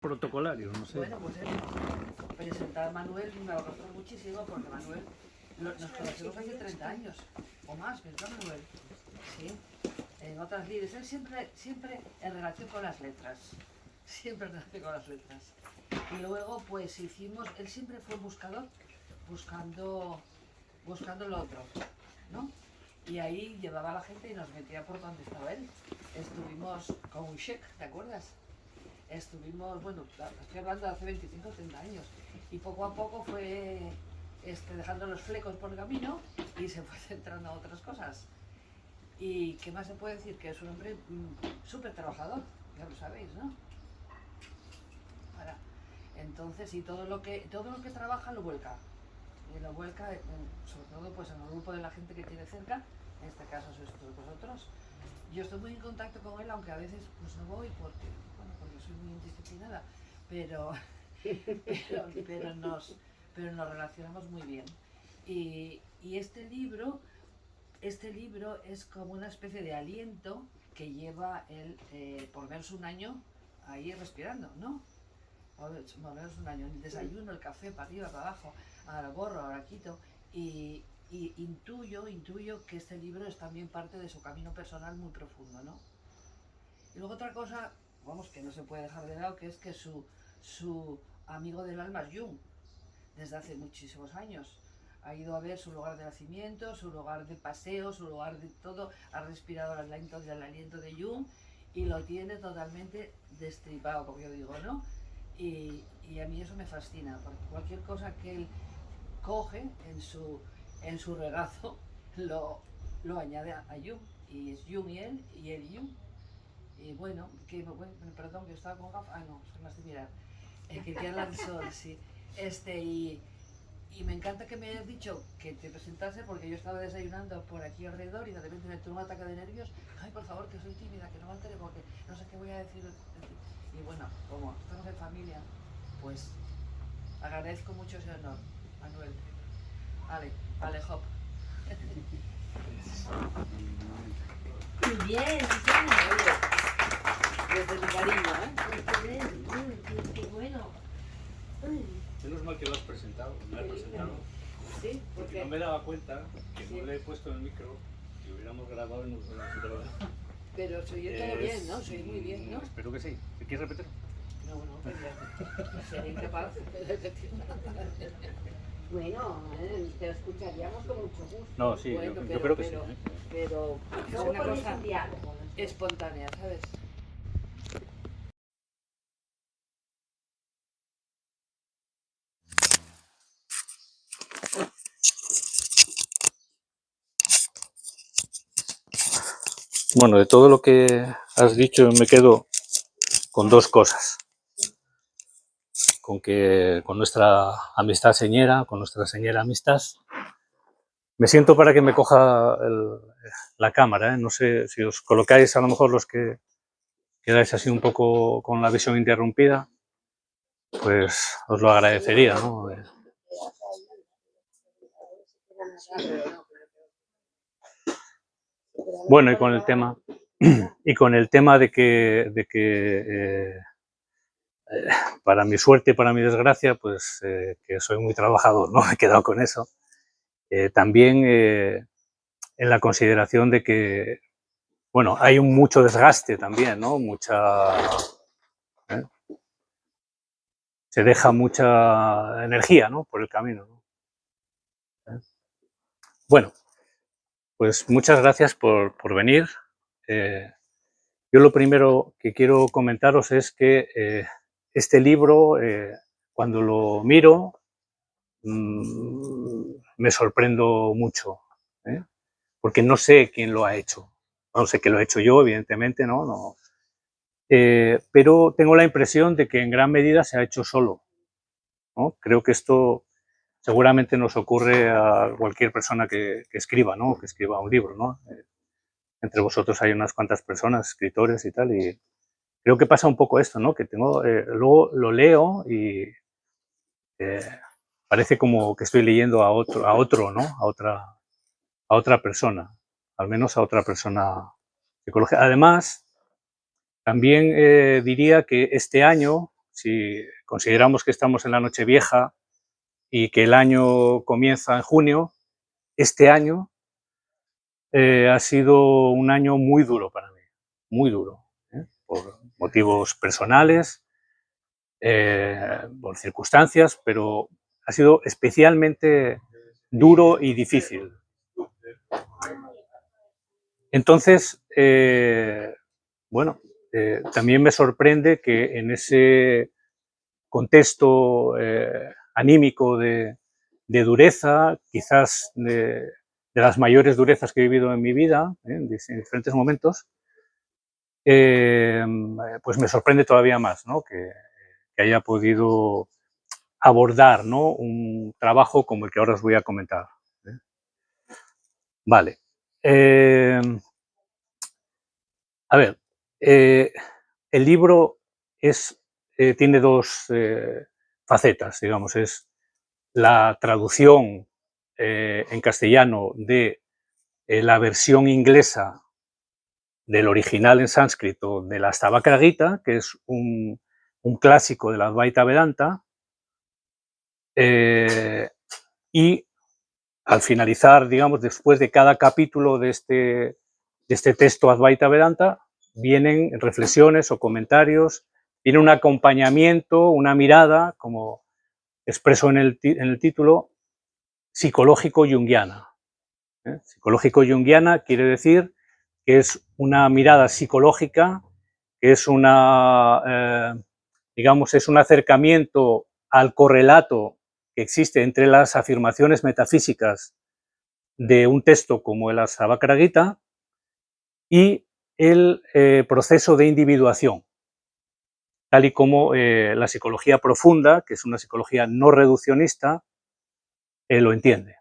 Protocolario, no sé. Bueno, pues presentar a Manuel me lo costó muchísimo porque Manuel nos conocemos hace 30 años o más, ¿verdad, Manuel? Sí, en otras líneas. Él siempre en relación con las letras. Siempre en relación con las letras. Y luego, pues hicimos. Él siempre fue un buscador, buscando lo otro, ¿no? Y ahí llevaba a la gente y nos metía por donde estaba él. Estuvimos con un cheque, ¿te acuerdas? Estuvimos, bueno, estoy hablando de hace 25 o 30 años, y poco a poco fue dejando los flecos por el camino y se fue centrando a otras cosas. ¿Y qué más se puede decir? Que es un hombre súper trabajador, ya lo sabéis, ¿no? Ahora, entonces, y todo lo que trabaja lo vuelca. Y lo vuelca, sobre todo pues en el grupo de la gente que tiene cerca, en este caso sois todos vosotros. Yo estoy muy en contacto con él, aunque a veces pues no voy porque soy muy indisciplinada, pero nos relacionamos muy bien. Y este libro es como una especie de aliento que lleva él por menos un año ahí respirando, ¿no? Por menos un año, el desayuno, el café, para arriba, para abajo, ahora borro, ahora quito, y intuyo que este libro es también parte de su camino personal muy profundo, ¿no? Y luego otra cosa, vamos, que no se puede dejar de lado, que es que su amigo del alma es Jung, desde hace muchísimos años. Ha ido a ver su lugar de nacimiento, su lugar de paseo, su lugar de todo, ha respirado el aliento de Jung y lo tiene totalmente destripado, como yo digo, ¿no? Y a mí eso me fascina, porque cualquier cosa que él coge en su regazo lo añade a Jung, y es Jung y él y Jung. Y bueno, perdón, que estaba con gafas. Ah, no, es que me has de mirar. Que queda el sol, sí. Y me encanta que me hayas dicho que te presentase, porque yo estaba desayunando por aquí alrededor y de repente me tuvo un ataque de nervios. Ay, por favor, que soy tímida, que no me altere porque no sé qué voy a decir. Y bueno, como estamos en familia, pues agradezco mucho ese honor, Manuel. Vale, hop. Muy bien, Desde mi cariño, ¿eh? qué bueno. Menos mal que lo has presentado, me has presentado. Sí, Porque no me daba cuenta que no le he puesto el micro, que hubiéramos grabado en un grabado. Pero se oye todo bien, ¿no? Se oye muy bien, ¿no? Espero que sí. ¿Te quieres repetir? No, sería incapaz. Bueno, te lo escucharíamos con mucho gusto. No, sí, Bueno, yo creo que sí. Pero es Luego una ponéis cosa un diálogo. espontánea, ¿sabes? Bueno, de todo lo que has dicho me quedo con dos cosas. Con nuestra amistad señera, con nuestra señera amistad. Me siento para que me coja la cámara, ¿eh? No sé si os colocáis a lo mejor los que quedáis así un poco con la visión interrumpida, pues os lo agradecería, ¿no? Bueno, y con el tema de que para mi suerte y para mi desgracia, pues que soy muy trabajador, ¿no? Me he quedado con eso. También en la consideración de que, bueno, hay mucho desgaste también, ¿no? Se deja mucha energía, ¿no? Por el camino, ¿no? Bueno, pues muchas gracias por venir. Yo lo primero que quiero comentaros es que este libro, cuando lo miro, me sorprendo mucho, ¿eh? Porque no sé quién lo ha hecho. No sé que lo he hecho yo, evidentemente, ¿no? Pero tengo la impresión de que en gran medida se ha hecho solo, ¿no? Creo que esto seguramente nos ocurre a cualquier persona que escriba, ¿no? Que escriba un libro, ¿no? Entre vosotros hay unas cuantas personas, escritores y tal, y creo que pasa un poco esto, ¿no? Que luego lo leo y parece como que estoy leyendo a otro, ¿no? A otra persona, al menos a otra persona psicológica. Además, también diría que este año si consideramos que estamos en la Nochevieja y que el año comienza en junio, este año ha sido un año muy duro para mí, muy duro, por motivos personales, por circunstancias, pero ha sido especialmente duro y difícil. Entonces, bueno, también me sorprende que en ese contexto anímico de dureza, quizás de las mayores durezas que he vivido en mi vida, en diferentes momentos, pues me sorprende todavía más, ¿no? que haya podido abordar, ¿no?, un trabajo como el que ahora os voy a comentar. Vale. A ver, el libro tiene dos facetas, digamos. Es la traducción en castellano de la versión inglesa del original en sánscrito de la Astavakra Gita, que es un clásico de la Advaita Vedanta, y al finalizar, digamos, después de cada capítulo de este texto Advaita Vedanta, vienen reflexiones o comentarios, viene un acompañamiento, una mirada, como expreso en el título, psicológico-junguiana. Psicológico-junguiana quiere decir que es una mirada psicológica, que es digamos, es un acercamiento al correlato que existe entre las afirmaciones metafísicas de un texto como el Astavakra Gita y el proceso de individuación, tal y como la psicología profunda, que es una psicología no reduccionista, lo entiende.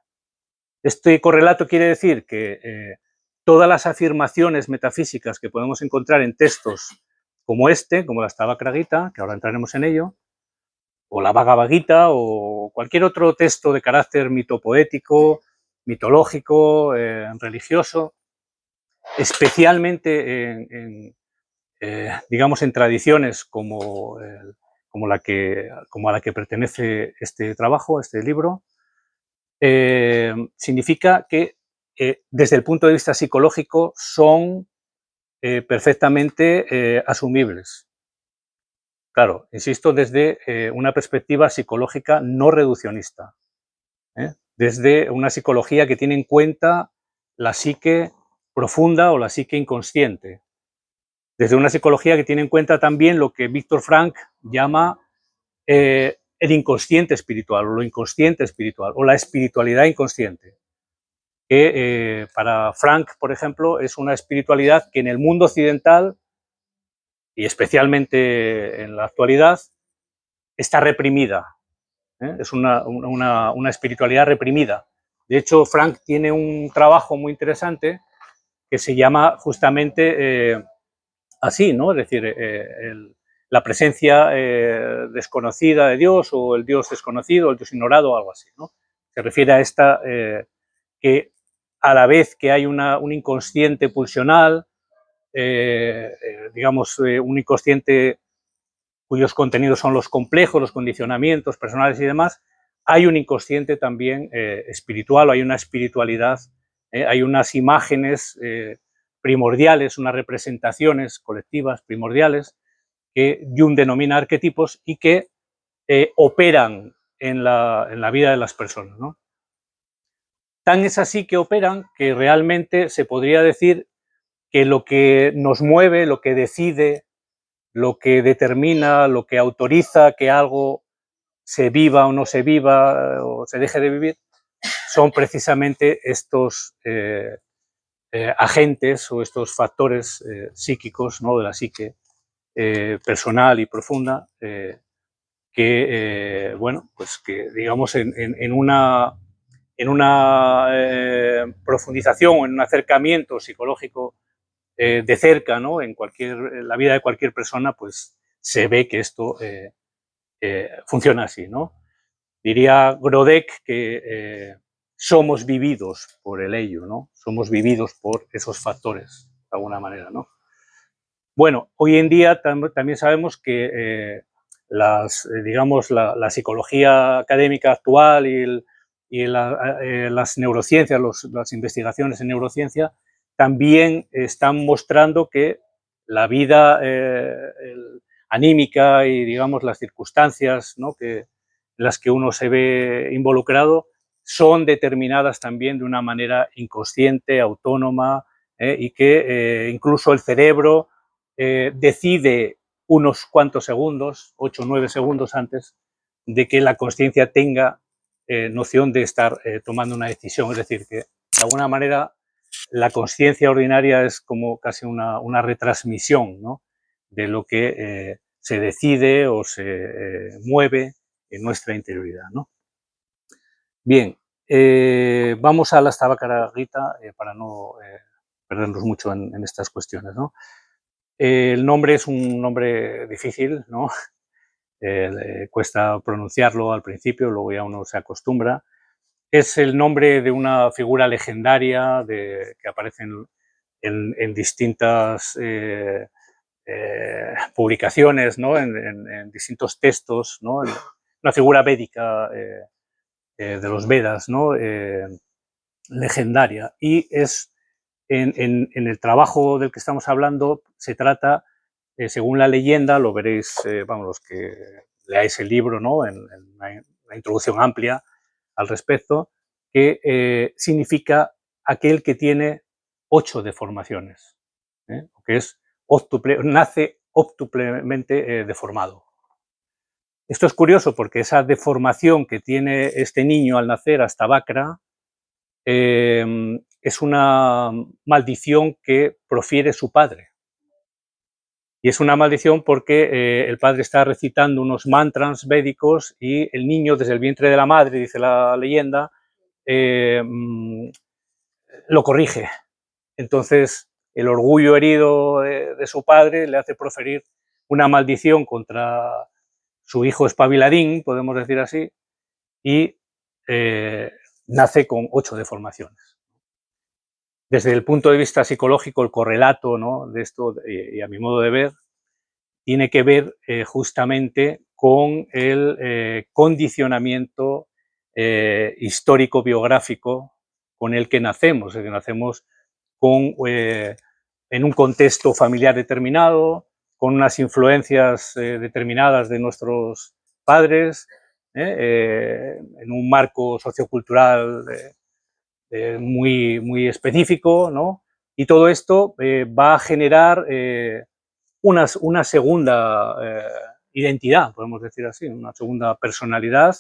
Este correlato quiere decir que todas las afirmaciones metafísicas que podemos encontrar en textos como como la Astavakra Gita, que ahora entraremos en ello, o la Bhagavad Gita, o cualquier otro texto de carácter mitopoético, mitológico, religioso, especialmente digamos, en tradiciones como a la que pertenece este trabajo, este libro, significa que desde el punto de vista psicológico son perfectamente asumibles. Claro, insisto, desde una perspectiva psicológica no reduccionista, desde una psicología que tiene en cuenta la psique profunda o la psique inconsciente, desde una psicología que tiene en cuenta también lo que Víctor Frank llama el inconsciente espiritual, o lo inconsciente espiritual, o la espiritualidad inconsciente, que para Frank, por ejemplo, es una espiritualidad que en el mundo occidental, y especialmente en la actualidad, está reprimida. Es una espiritualidad reprimida. De hecho, Frank tiene un trabajo muy interesante que se llama justamente así, ¿no? Es decir, la presencia desconocida de Dios, o el Dios desconocido, el Dios ignorado, o algo así, ¿no? Se refiere a esta, que a la vez que hay un inconsciente pulsional, digamos, un inconsciente cuyos contenidos son los complejos, los condicionamientos personales y demás, hay un inconsciente también espiritual, o hay una espiritualidad, hay unas imágenes primordiales, unas representaciones colectivas primordiales que Jung denomina arquetipos y que operan en la vida de las personas, ¿no? Tan es así que operan que realmente se podría decir que lo que nos mueve, lo que decide, lo que determina, lo que autoriza que algo se viva o no se viva, o se deje de vivir, son precisamente estos agentes o estos factores psíquicos, ¿no?, de la psique personal y profunda, que, bueno, pues que digamos en una profundización o en un acercamiento psicológico de cerca, ¿no?, en la vida de cualquier persona, pues se ve que esto funciona así, ¿no? Diría Grodek que somos vividos por el ello, ¿no? Somos vividos por esos factores, de alguna manera, ¿no? Bueno, hoy en día también sabemos que digamos, la psicología académica actual y las neurociencias, las investigaciones en neurociencia, también están mostrando que la vida anímica y, digamos, las circunstancias, ¿no?, en las que uno se ve involucrado son determinadas también de una manera inconsciente, autónoma, y que incluso el cerebro decide unos cuantos segundos, 8 o 9 segundos antes de que la conciencia tenga noción de estar tomando una decisión. Es decir, que de alguna manera la conciencia ordinaria es como casi una retransmisión, ¿no?, de lo que se decide o se mueve en nuestra interioridad, ¿no? Bien, vamos a la Astavakhara Gita para no perdernos mucho en estas cuestiones, ¿no? El nombre es un nombre difícil, ¿no? Cuesta pronunciarlo al principio, luego ya uno se acostumbra. Es el nombre de una figura legendaria que aparece en distintas publicaciones, ¿no?, en distintos textos, ¿no? Una figura védica de los Vedas, ¿no?, legendaria. Y es en el trabajo del que estamos hablando, se trata, según la leyenda, lo veréis, vamos, los que leáis el libro, ¿no?, en una introducción amplia al respecto, que significa aquel que tiene 8 deformaciones, que es nace óptuplemente deformado. Esto es curioso porque esa deformación que tiene este niño al nacer, Astavakhara, es una maldición que profiere su padre. Y es una maldición porque el padre está recitando unos mantras védicos y el niño, desde el vientre de la madre, dice la leyenda, lo corrige. Entonces, el orgullo herido de su padre le hace proferir una maldición contra su hijo espabiladín, podemos decir así, y nace con 8 deformaciones. Desde el punto de vista psicológico, el correlato, ¿no?, de esto, y a mi modo de ver, tiene que ver justamente con el condicionamiento histórico-biográfico con el que nacemos, es que nacemos en un contexto familiar determinado, con unas influencias determinadas de nuestros padres, en un marco sociocultural muy específico, ¿no? Y todo esto va a generar una segunda identidad, podemos decir así, una segunda personalidad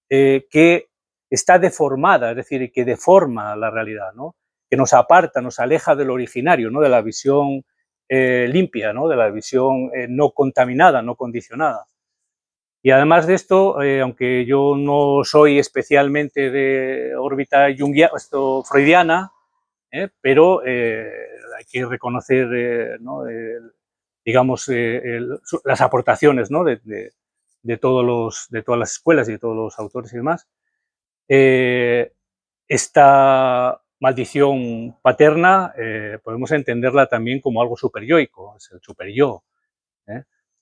que está deformada, es decir, que deforma la realidad, ¿no?, que nos aparta, nos aleja del originario, ¿no?, de la visión limpia, ¿no?, de la visión no contaminada, no condicionada. Y además de esto, aunque yo no soy especialmente de órbita freudiana, pero hay que reconocer, ¿no?, digamos, las aportaciones, ¿no?, de todas las escuelas y de todos los autores y demás. Esta maldición paterna podemos entenderla también como algo superyoico, es el superyo.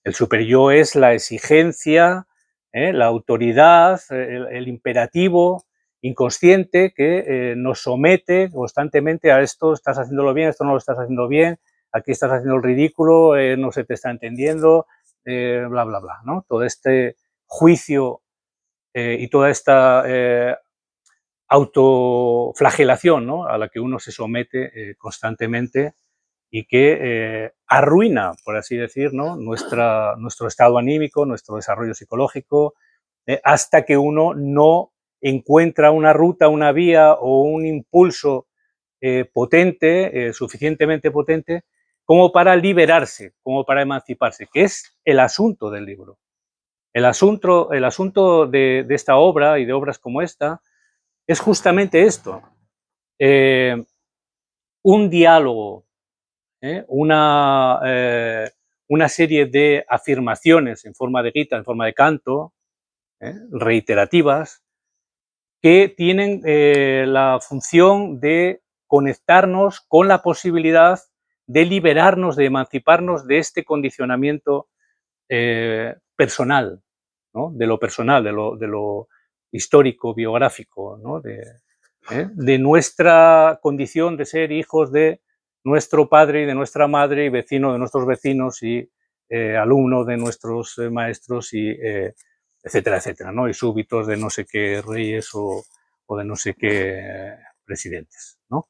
El superyo es la exigencia, la autoridad, el imperativo inconsciente que nos somete constantemente a esto, estás haciéndolo bien, esto no lo estás haciendo bien, aquí estás haciendo el ridículo, no se te está entendiendo, bla, bla, bla, ¿no? Todo este juicio y toda esta autoflagelación, ¿no?, a la que uno se somete constantemente y que arruina, por así decir, ¿no?, nuestro estado anímico, nuestro desarrollo psicológico, hasta que uno no encuentra una ruta, una vía o un impulso potente, suficientemente potente, como para liberarse, como para emanciparse, que es el asunto del libro. El asunto de esta obra y de obras como esta es justamente esto, un diálogo, una serie de afirmaciones en forma de gita, en forma de canto, reiterativas, que tienen la función de conectarnos con la posibilidad de liberarnos, de emanciparnos de este condicionamiento personal, ¿no? De lo personal, de lo histórico, biográfico, ¿no? De nuestra condición de ser hijos de nuestro padre y de nuestra madre y vecino de nuestros vecinos y alumno de nuestros maestros y etcétera, etcétera, ¿no? Y súbditos de no sé qué reyes o de no sé qué presidentes, ¿no?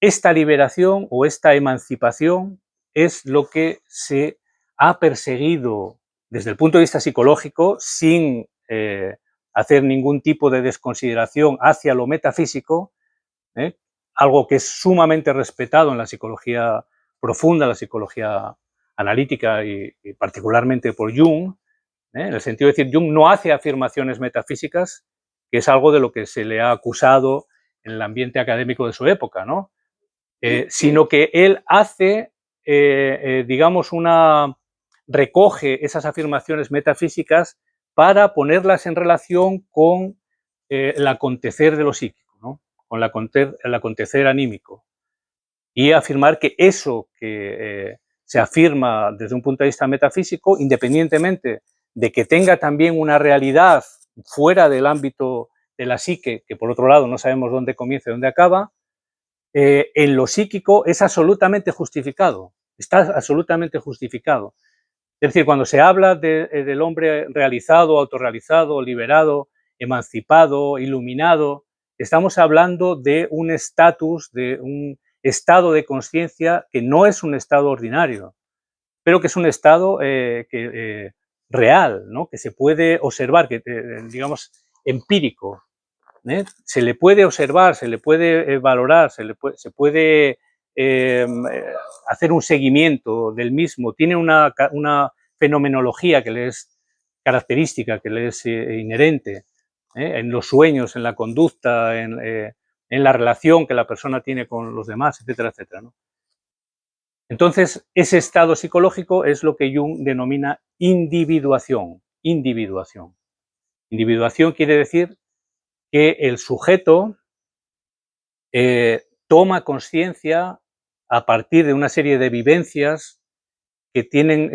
Esta liberación o esta emancipación es lo que se ha perseguido desde el punto de vista psicológico sin hacer ningún tipo de desconsideración hacia lo metafísico, algo que es sumamente respetado en la psicología profunda, la psicología analítica y particularmente por Jung, en el sentido de decir, Jung no hace afirmaciones metafísicas, que es algo de lo que se le ha acusado en el ambiente académico de su época, ¿no? Sino que él hace, digamos, recoge esas afirmaciones metafísicas para ponerlas en relación con el acontecer de lo psíquico, ¿no? Con el acontecer anímico. Y afirmar que eso que se afirma desde un punto de vista metafísico, independientemente de que tenga también una realidad fuera del ámbito de la psique, que por otro lado no sabemos dónde comienza y dónde acaba, en lo psíquico es absolutamente justificado, está absolutamente justificado. Es decir, cuando se habla del hombre realizado, autorrealizado, liberado, emancipado, iluminado, estamos hablando de un estatus, de un estado de conciencia que no es un estado ordinario, pero que es un estado real, ¿no? Que se puede observar, que digamos empírico. Se le puede observar, se le puede valorar, se puede hacer un seguimiento del mismo. Tiene una fenomenología que le es característica, que le es inherente, en los sueños, en la conducta, en la relación que la persona tiene con los demás, etcétera, etcétera, ¿no? Entonces, ese estado psicológico es lo que Jung denomina individuación. Individuación. Individuación quiere decir que el sujeto toma conciencia a partir de una serie de vivencias que tienen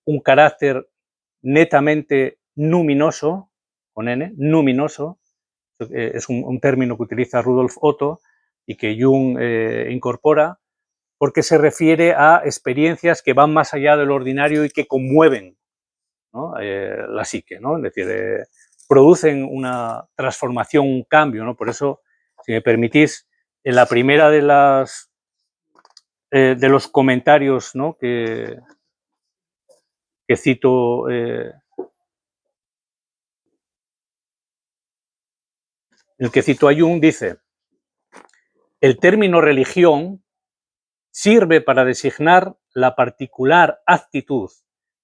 un carácter netamente luminoso, con N, luminoso, es un término que utiliza Rudolf Otto y que Jung incorpora, porque se refiere a experiencias que van más allá de lo ordinario y que conmueven, ¿no? La psique, ¿no? Es decir, producen una transformación, un cambio, ¿no? Por eso, si me permitís, en la primera de los comentarios, ¿no? que cito, el que cito a Jung, dice: el término religión sirve para designar la particular actitud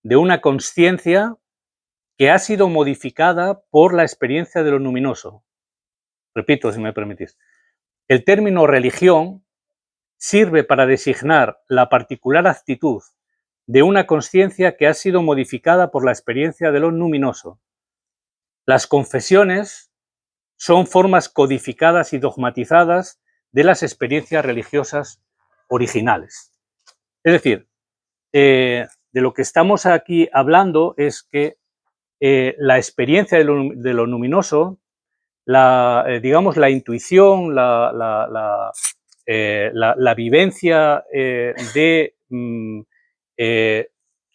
de una consciencia que ha sido modificada por la experiencia de lo luminoso. Repito, si me permitís. El término religión sirve para designar la particular actitud de una consciencia que ha sido modificada por la experiencia de lo luminoso. Las confesiones son formas codificadas y dogmatizadas de las experiencias religiosas originales. Es decir, de lo que estamos aquí hablando es que la experiencia de lo luminoso, digamos, la intuición, la vivencia de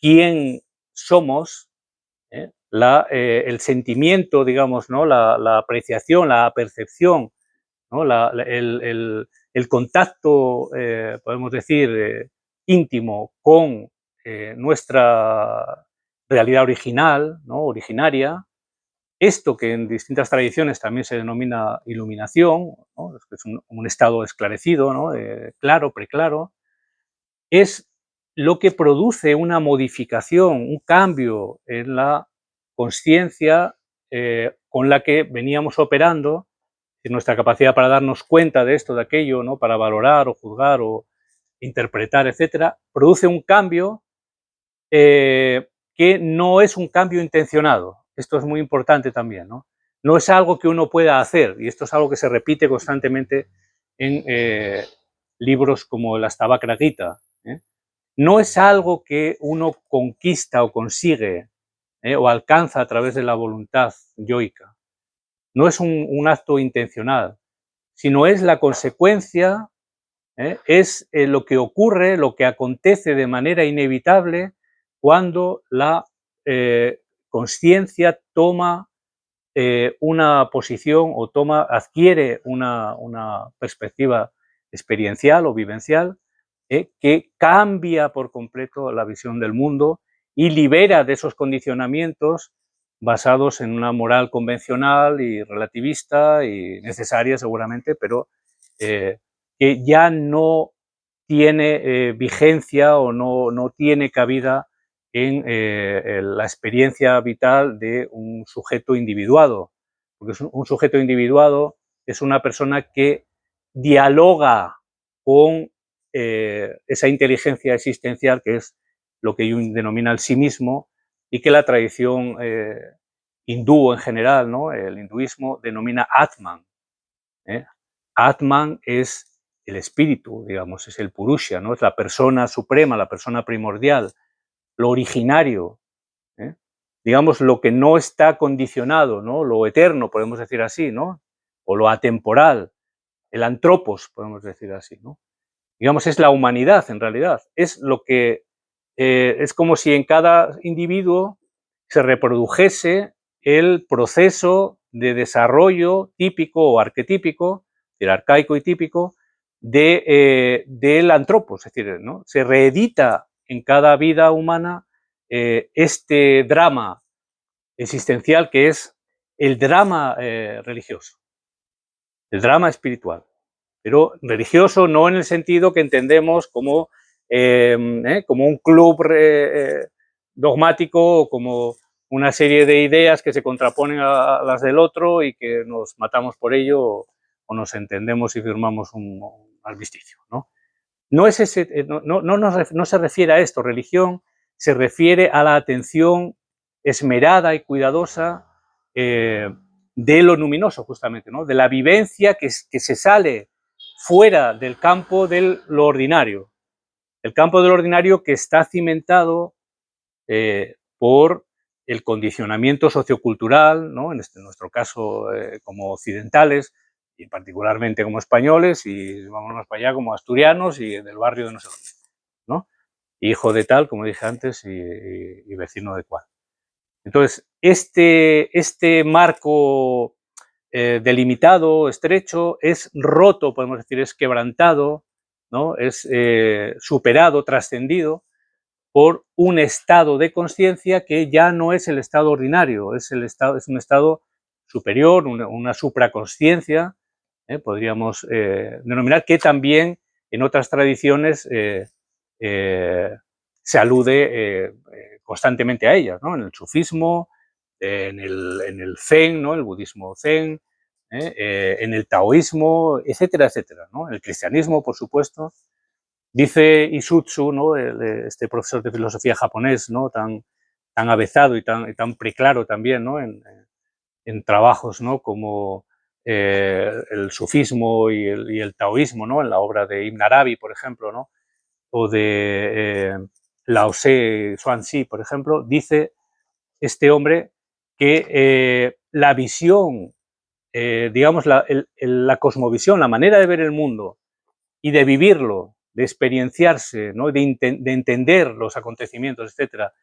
quién somos, el sentimiento, digamos, ¿no? La apreciación, la percepción, ¿no? El contacto, podemos decir, íntimo con nuestra realidad original, ¿no? Originaria. Esto que en distintas tradiciones también se denomina iluminación, ¿no? Es un estado esclarecido, ¿no? Claro, preclaro, es lo que produce una modificación, un cambio en la consciencia con la que veníamos operando, en nuestra capacidad para darnos cuenta de esto, de aquello, ¿no? Para valorar o juzgar o interpretar, etcétera, produce un cambio que no es un cambio intencionado. Esto es muy importante también, ¿no? No es algo que uno pueda hacer, y esto es algo que se repite constantemente en libros como el Astavakrita, ¿eh? no es algo que uno conquista o consigue o alcanza a través de la voluntad yoica. No es un acto intencional, sino es la consecuencia, es lo que ocurre, lo que acontece de manera inevitable cuando la consciencia toma una posición o adquiere una perspectiva experiencial o vivencial que cambia por completo la visión del mundo y libera de esos condicionamientos basados en una moral convencional y relativista y necesaria seguramente, pero que ya no tiene vigencia o no tiene cabida en la experiencia vital de un sujeto individuado. Porque un sujeto individuado es una persona que dialoga con esa inteligencia existencial que es lo que Jung denomina el sí mismo y que la tradición hindú en general, ¿no? El hinduismo denomina Atman. Atman es el espíritu, digamos, es el Purusha, ¿no? Es la persona suprema, la persona primordial, lo originario, digamos, lo que no está condicionado, ¿no? Lo eterno, podemos decir así, ¿no? O lo atemporal, el antropos, podemos decir así, ¿no? Digamos, es la humanidad en realidad, es lo que es como si en cada individuo se reprodujese el proceso de desarrollo típico o arquetípico, el arcaico y típico, del antropos, es decir, ¿no? Se reedita en cada vida humana este drama existencial que es el drama religioso, el drama espiritual, pero religioso no en el sentido que entendemos como un club dogmático o como una serie de ideas que se contraponen a las del otro y que nos matamos por ello o nos entendemos y firmamos un armisticio, ¿no? No, es ese, no se refiere a esto, religión se refiere a la atención esmerada y cuidadosa de lo luminoso, justamente, ¿no? De la vivencia que se sale fuera del campo de lo ordinario. El campo de lo ordinario que está cimentado por el condicionamiento sociocultural, ¿no? En nuestro caso como occidentales, y particularmente como españoles, y vámonos para allá como asturianos y del barrio de no sé dónde, ¿no? Hijo de tal, como dije antes, y vecino de cual. Entonces, este marco delimitado, estrecho, es roto, podemos decir, es quebrantado, ¿no? Es superado, trascendido por un estado de conciencia que ya no es el estado ordinario, es un estado superior, una supraconsciencia, podríamos denominar, que también en otras tradiciones se alude constantemente a ellas, ¿no? En el sufismo, en el zen, ¿no? El budismo zen, en el taoísmo, etcétera, etcétera, ¿no? En el cristianismo, por supuesto. Dice Isutsu, ¿no? Este profesor de filosofía japonés, ¿no? tan avezado y tan preclaro también, ¿no? En trabajos, ¿no? Como el sufismo y el taoísmo, ¿no? En la obra de Ibn Arabi, por ejemplo, ¿no? O de Lao Tse, Xuanzi, por ejemplo, dice este hombre que la visión, digamos, la cosmovisión, la manera de ver el mundo y de vivirlo, de experienciarse, ¿no? de entender los acontecimientos, etcétera,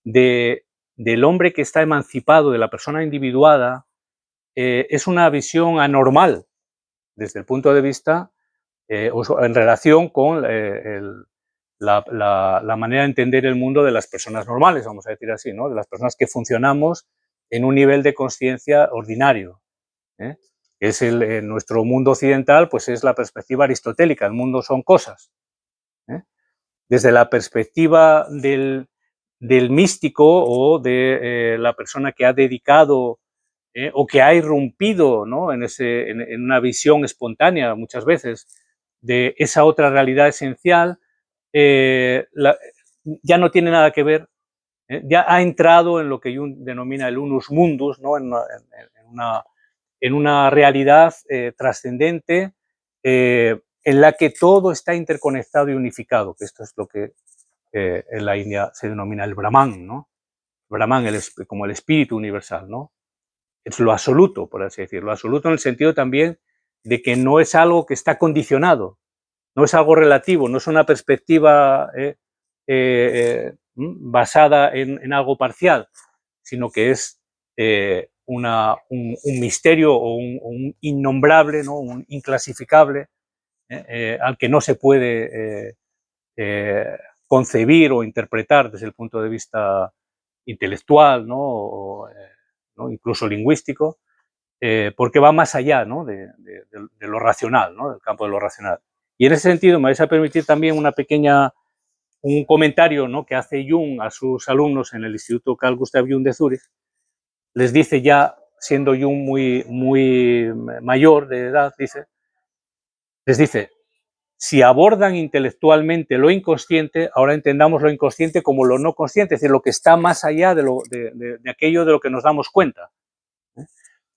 del hombre que está emancipado, de la persona individuada, es una visión anormal desde el punto de vista en relación con la manera de entender el mundo de las personas normales, vamos a decir así, ¿no? De las personas que funcionamos en un nivel de conciencia ordinario. Es en nuestro mundo occidental, pues es la perspectiva aristotélica, el mundo son cosas. Desde la perspectiva del místico o de la persona que ha dedicado o que ha irrumpido, ¿no? en una visión espontánea muchas veces de esa otra realidad esencial, ya no tiene nada que ver, ya ha entrado en lo que Jung denomina el unus mundus, ¿no? en una realidad trascendente en la que todo está interconectado y unificado, que esto es lo que en la India se denomina el Brahman, ¿no? Brahman como el espíritu universal, ¿no? Es lo absoluto, por así decirlo. Lo absoluto en el sentido también de que no es algo que está condicionado, no es algo relativo, no es una perspectiva basada en algo parcial, sino que es un misterio o un innombrable, ¿no? Un inclasificable, al que no se puede concebir o interpretar desde el punto de vista intelectual, ¿no? ¿no? Incluso lingüístico, porque va más allá, ¿no? de lo racional, ¿no? Del campo de lo racional. Y en ese sentido me vais a permitir también un comentario, ¿no? Que hace Jung a sus alumnos en el Instituto Carl Gustav Jung de Zúrich. Les dice, ya siendo Jung muy mayor de edad, les dice, si abordan intelectualmente lo inconsciente, ahora entendamos lo inconsciente como lo no consciente, es decir, lo que está más allá de aquello de lo que nos damos cuenta.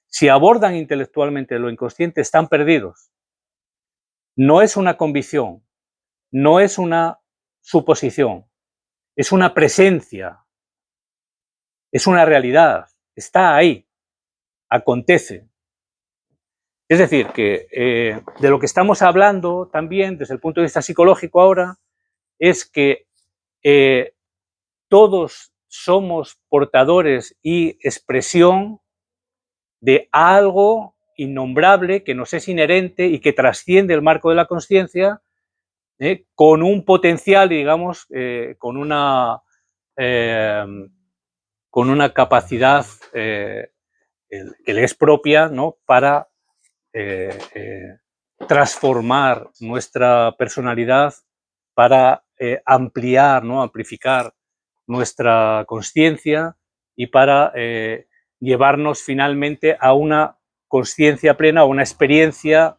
Si abordan intelectualmente lo inconsciente, están perdidos. No es una convicción, no es una suposición, es una presencia, es una realidad, está ahí, acontece. Es decir, que de lo que estamos hablando también desde el punto de vista psicológico ahora es que todos somos portadores y expresión de algo innombrable que nos es inherente y que trasciende el marco de la consciencia, con un potencial, digamos, con una capacidad que le es propia, ¿no? Para transformar nuestra personalidad, para ampliar, ¿no? Amplificar nuestra consciencia y para llevarnos finalmente a una consciencia plena, a una experiencia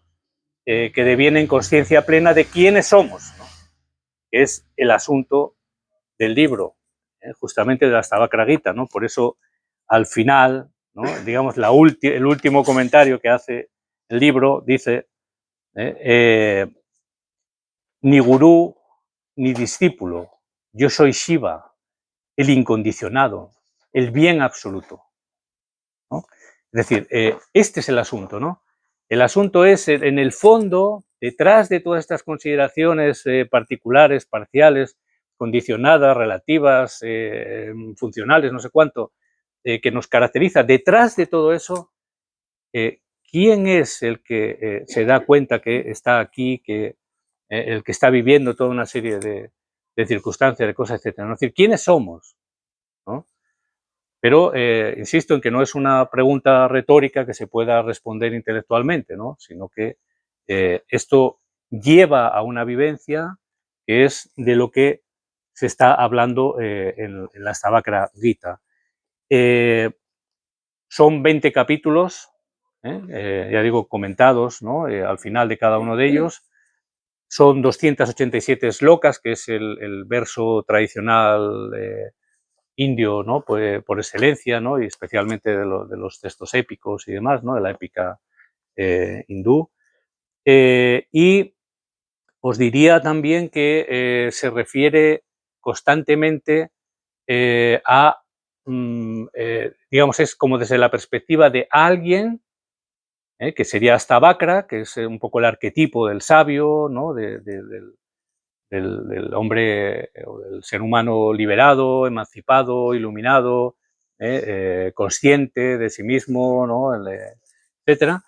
que deviene en consciencia plena de quiénes somos, ¿no? Que es el asunto del libro, justamente de la Stavakra Gita, ¿no? Por eso, al final, ¿no? Digamos, el último comentario que hace el libro dice, ni gurú ni discípulo, yo soy Shiva, el incondicionado, el bien absoluto, ¿no? Es decir, este es el asunto, ¿no? El asunto es, en el fondo, detrás de todas estas consideraciones particulares, parciales, condicionadas, relativas, funcionales, no sé cuánto, que nos caracteriza, detrás de todo eso, ¿quién es el que se da cuenta que está aquí, el que está viviendo toda una serie de circunstancias, de cosas, etcétera? Es decir, ¿quiénes somos? ¿No? Pero insisto en que no es una pregunta retórica que se pueda responder intelectualmente, ¿no? Sino que esto lleva a una vivencia que es de lo que se está hablando en la Stavakra Gita. Son 20 capítulos, ya digo, comentados, ¿no? Al final de cada uno de ellos. Son 287 slokas, que es el verso tradicional indio, ¿no? Pues, por excelencia, ¿no? Y especialmente de los textos épicos y demás, ¿no? De la épica hindú. Y os diría también que se refiere constantemente digamos, es como desde la perspectiva de alguien, que sería Stavakra, que es un poco el arquetipo del sabio, ¿no? Del hombre o del ser humano liberado, emancipado, iluminado, consciente de sí mismo, ¿no? Etcétera.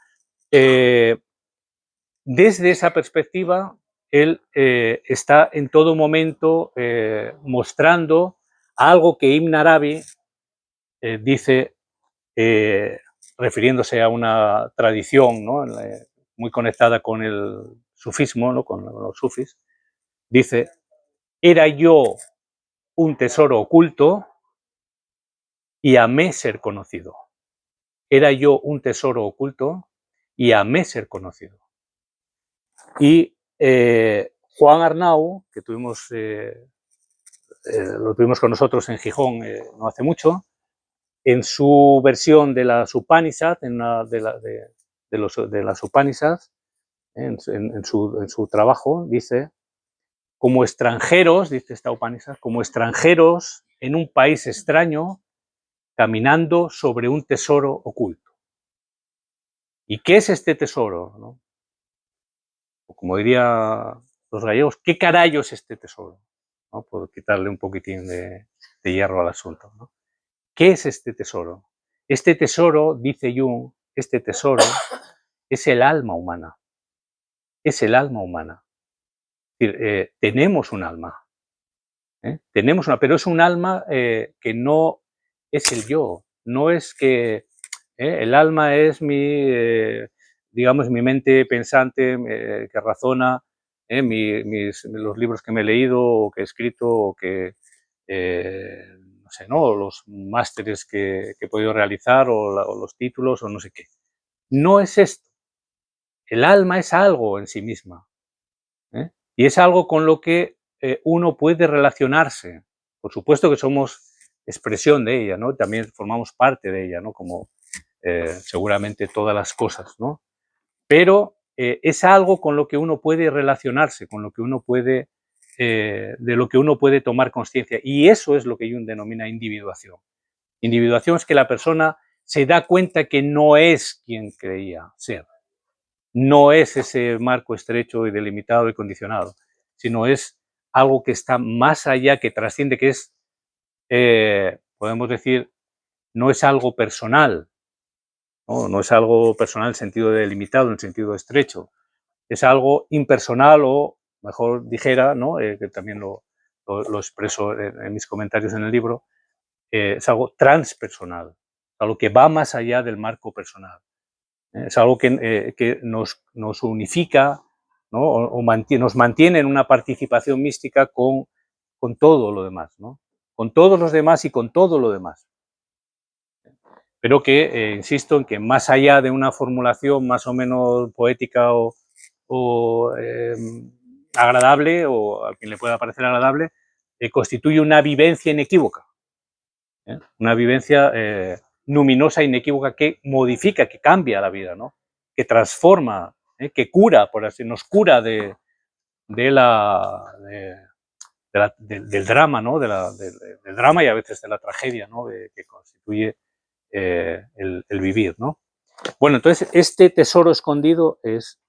Desde esa perspectiva, él está en todo momento mostrando algo que Ibn Arabi dice, refiriéndose a una tradición, ¿no? Muy conectada con el sufismo, ¿no? Con los sufis, dice, era yo un tesoro oculto y amé ser conocido. Era yo un tesoro oculto y amé ser conocido. Y Juan Arnau, que lo tuvimos con nosotros en Gijón no hace mucho, en su versión de las Upanishads, de las Upanishads, en su trabajo, dice, como extranjeros, dice esta Upanishad, como extranjeros en un país extraño, caminando sobre un tesoro oculto. ¿Y qué es este tesoro? ¿No? O como diría los gallegos, ¿qué carallo es este tesoro? ¿No? Por quitarle un poquitín de hierro al asunto, ¿no? ¿Qué es este tesoro? Este tesoro, dice Jung, este tesoro es el alma humana. Es el alma humana. Es decir, tenemos un alma. Tenemos una, pero es un alma que no es el yo. No es que el alma es digamos, mi mente pensante que razona, los libros que me he leído o que he escrito o que, no sé, ¿no? Los másteres que he podido realizar o los títulos o no sé qué. No es esto. El alma es algo en sí misma. Y es algo con lo que uno puede relacionarse. Por supuesto que somos expresión de ella, ¿no? También formamos parte de ella, ¿no? Como seguramente todas las cosas, ¿no? Pero es algo con lo que uno puede relacionarse, con lo que uno puede, de lo que uno puede tomar conciencia. Y eso es lo que Jung denomina individuación. Individuación es que la persona se da cuenta que no es quien creía ser. No es ese marco estrecho y delimitado y condicionado, sino es algo que está más allá, que trasciende, que es, podemos decir, no es algo personal, no es algo personal en el sentido delimitado, en el sentido estrecho, es algo impersonal o, mejor dijera, ¿no? Que también lo expreso en mis comentarios en el libro, es algo transpersonal, algo que va más allá del marco personal. Es algo que nos unifica, ¿no? Nos mantiene en una participación mística con todo lo demás, ¿no? Con todos los demás y con todo lo demás. Pero que, insisto, en que más allá de una formulación más o menos poética o agradable, o a quien le pueda parecer agradable, constituye una vivencia inequívoca. Una vivencia luminosa, inequívoca, que modifica, que cambia la vida, ¿no? Que transforma, que cura, por así, nos cura del drama, ¿no? Del drama y a veces de la tragedia, ¿no? Que constituye el vivir, ¿no? Bueno, entonces este tesoro escondido es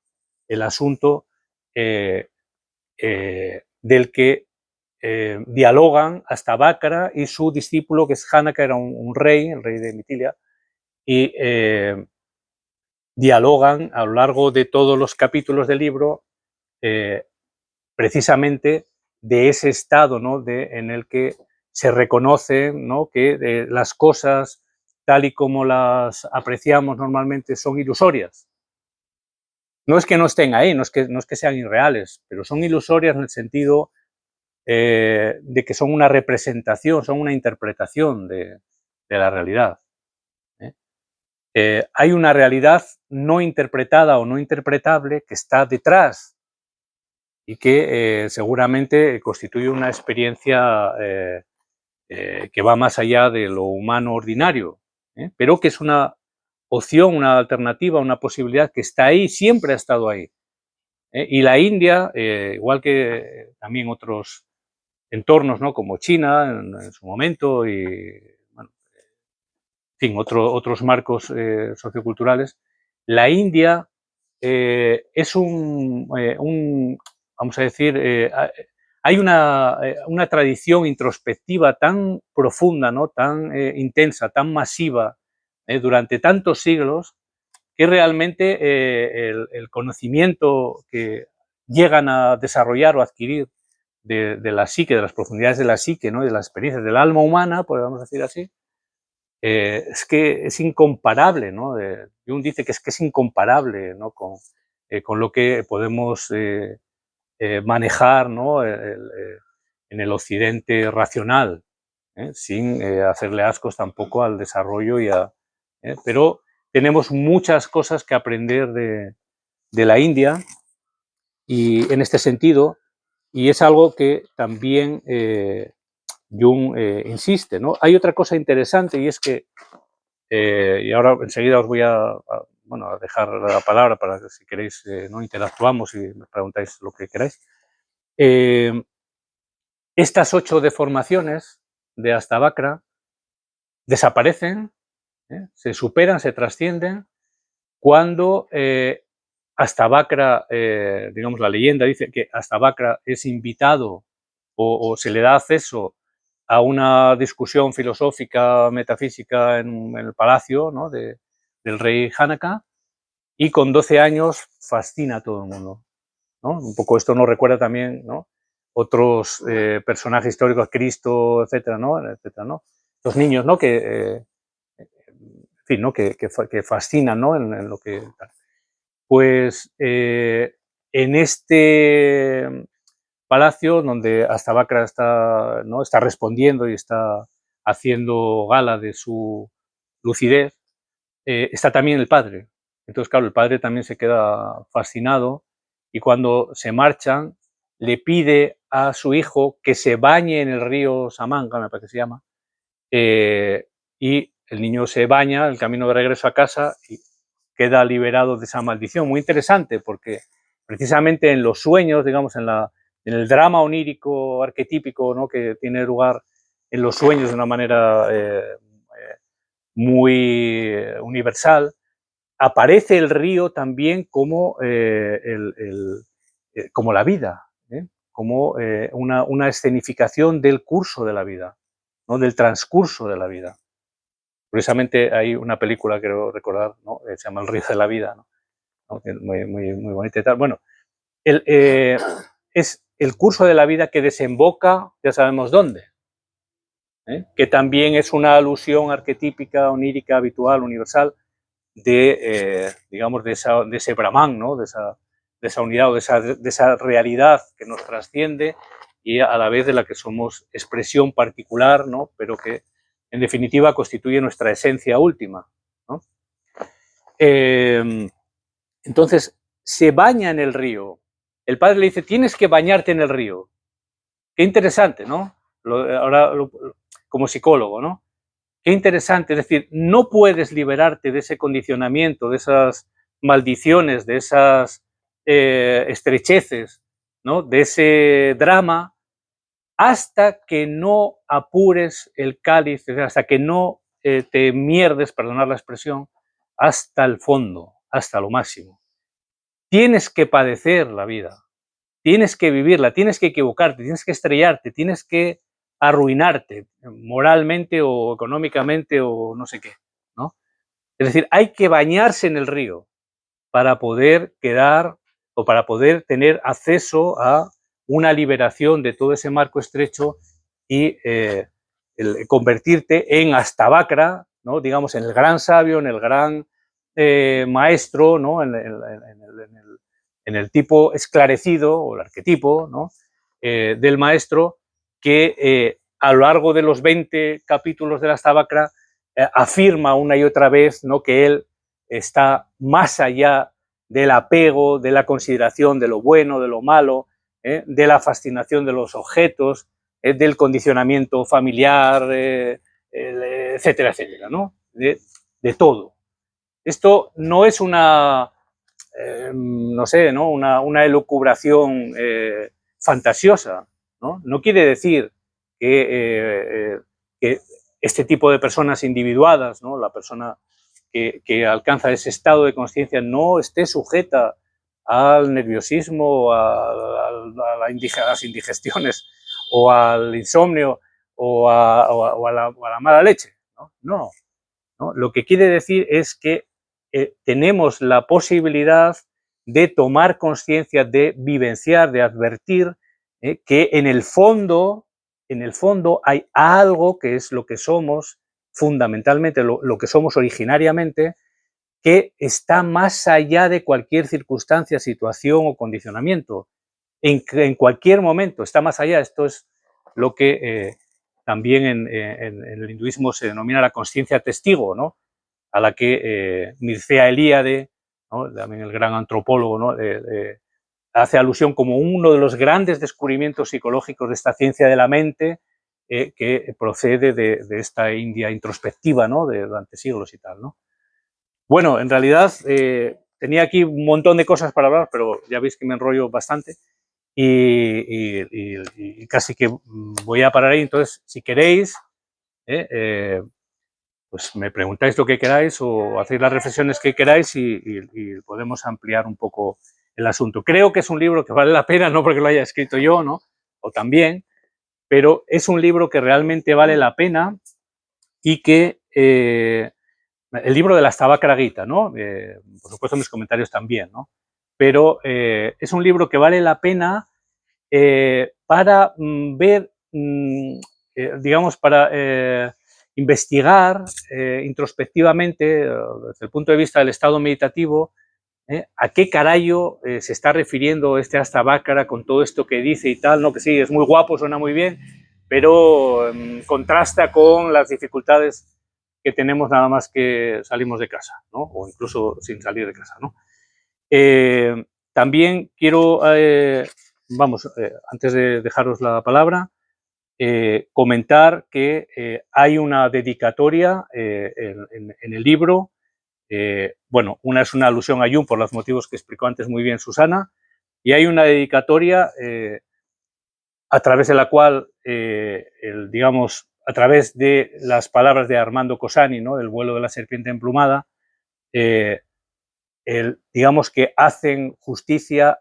el asunto del que dialogan hasta Bácara y su discípulo, que es Janaka, era un rey, el rey de Mitilia, y dialogan a lo largo de todos los capítulos del libro precisamente de ese estado, ¿no? En el que se reconoce, ¿no? Que las cosas tal y como las apreciamos normalmente son ilusorias. No es que no estén ahí, no es que sean irreales, pero son ilusorias en el sentido de que son una representación, son una interpretación de la realidad. Hay una realidad no interpretada o no interpretable que está detrás y que seguramente constituye una experiencia que va más allá de lo humano ordinario, pero que es una opción, una alternativa, una posibilidad que está ahí, siempre ha estado ahí. Y la India, igual que también otros entornos, ¿no? Como China en su momento y, bueno, en fin, otros marcos socioculturales, la India es vamos a decir, hay una tradición introspectiva tan profunda, ¿no? Tan intensa, tan masiva, durante tantos siglos, que realmente el conocimiento que llegan a desarrollar o adquirir de la psique, de las profundidades de la psique, ¿no? De las experiencias del alma humana, podemos decir así, es que es incomparable, ¿no? Jung dice que es incomparable, ¿no? Con lo que podemos manejar, ¿no? En el occidente racional, sin hacerle ascos tampoco al desarrollo pero tenemos muchas cosas que aprender de la India y en este sentido, y es algo que también Jung insiste, ¿no? Hay otra cosa interesante y es que, y ahora enseguida os voy bueno, a dejar la palabra para que si queréis no interactuamos y me preguntáis lo que queráis. Estas 8 deformaciones de Astavakra desaparecen, se superan, se trascienden, cuando Astavakra, digamos, la leyenda dice que Astavakra es invitado o se le da acceso a una discusión filosófica, metafísica en el palacio, ¿no?, del rey Janaka, y con 12 años fascina a todo el mundo, ¿no? Un poco esto nos recuerda también, ¿no?, otros personajes históricos, Cristo, etcétera, ¿no? Etcétera, ¿no? Los niños, ¿no?, en fin, ¿no?, que fascinan, ¿no?, en lo que... Pues en este palacio donde Astavakra está, ¿no?, está respondiendo y está haciendo gala de su lucidez, está también el padre. Entonces, claro, el padre también se queda fascinado y cuando se marchan le pide a su hijo que se bañe en el río Samanga, me parece que se llama, y el niño se baña, el camino de regreso a casa, y queda liberado de esa maldición. Muy interesante porque precisamente en los sueños, digamos, en el drama onírico arquetípico, ¿no?, que tiene lugar en los sueños de una manera muy universal, aparece el río también como, como la vida, como una escenificación del curso de la vida, ¿no?, del transcurso de la vida. Curiosamente hay una película, creo recordar, ¿no?, se llama El río de la vida, ¿no?, muy, muy, muy bonita y tal. Bueno, es el curso de la vida que desemboca, ya sabemos dónde, que también es una alusión arquetípica, onírica, habitual, universal, digamos, de ese Brahman, ¿no?, de esa unidad o de esa realidad que nos trasciende y a la vez de la que somos expresión particular, ¿no?, pero que en definitiva constituye nuestra esencia última, ¿no? Entonces, se baña en el río. El padre le dice, tienes que bañarte en el río. Qué interesante, ¿no? Como psicólogo, ¿no? Qué interesante, es decir, no puedes liberarte de ese condicionamiento, de esas maldiciones, de esas estrecheces, ¿no?, de ese drama, hasta que no apures el cáliz, hasta que no te mierdes, perdonad la expresión, hasta el fondo, hasta lo máximo. Tienes que padecer la vida, tienes que vivirla, tienes que equivocarte, tienes que estrellarte, tienes que arruinarte moralmente o económicamente o no sé qué, ¿no? Es decir, hay que bañarse en el río para poder quedar o para poder tener acceso a una liberación de todo ese marco estrecho y convertirte en Astavakra, ¿no?, digamos, en el gran sabio, en el gran maestro, ¿no?, en el tipo esclarecido o el arquetipo, ¿no?, del maestro que a lo largo de los 20 capítulos de la Astavakra afirma una y otra vez, ¿no?, que él está más allá del apego, de la consideración de lo bueno, de lo malo, de la fascinación de los objetos, del condicionamiento familiar, etcétera, etcétera, ¿no? De todo. Esto no es una, no sé, ¿no?, una elucubración fantasiosa, ¿no? No quiere decir que este tipo de personas individuadas, ¿no?, la persona que alcanza ese estado de conciencia no esté sujeta al nerviosismo, a las indigestiones o al insomnio o a la mala leche, ¿no? No, ¿no? Lo que quiere decir es que tenemos la posibilidad de tomar conciencia, de vivenciar, de advertir que en el fondo hay algo que es lo que somos fundamentalmente, lo que somos originariamente, que está más allá de cualquier circunstancia, situación o condicionamiento. En cualquier momento está más allá. Esto es lo que también en el hinduismo se denomina la consciencia testigo, ¿no?, a la que Mircea Eliade, ¿no?, también el gran antropólogo, ¿no?, hace alusión como uno de los grandes descubrimientos psicológicos de esta ciencia de la mente que procede de esta India introspectiva, ¿no?, durante siglos y tal, ¿no? Bueno, en realidad tenía aquí un montón de cosas para hablar, pero ya veis que me enrollo bastante y casi que voy a parar ahí. Entonces, si queréis, pues me preguntáis lo que queráis o hacéis las reflexiones que queráis y podemos ampliar un poco el asunto. Creo que es un libro que vale la pena, no porque lo haya escrito yo, ¿no? O también, pero es un libro que realmente vale la pena y que el libro de la Stavakaraguita, ¿no? Por supuesto mis comentarios también, ¿no? Pero es un libro que vale la pena para ver, digamos, para investigar introspectivamente, desde el punto de vista del estado meditativo, a qué carajo se está refiriendo este Astavakara con todo esto que dice y tal, ¿no? Que sí, es muy guapo, suena muy bien, pero contrasta con las dificultades que tenemos nada más que salimos de casa, ¿no? O incluso sin salir de casa, ¿no? También quiero, antes de dejaros la palabra, comentar que hay una dedicatoria en el libro. Bueno, una es una alusión a Jung por los motivos que explicó antes muy bien Susana, y hay una dedicatoria a través de la cual, digamos, a través de las palabras de Armando Cosani, ¿no? Del vuelo de la serpiente emplumada, digamos que hacen justicia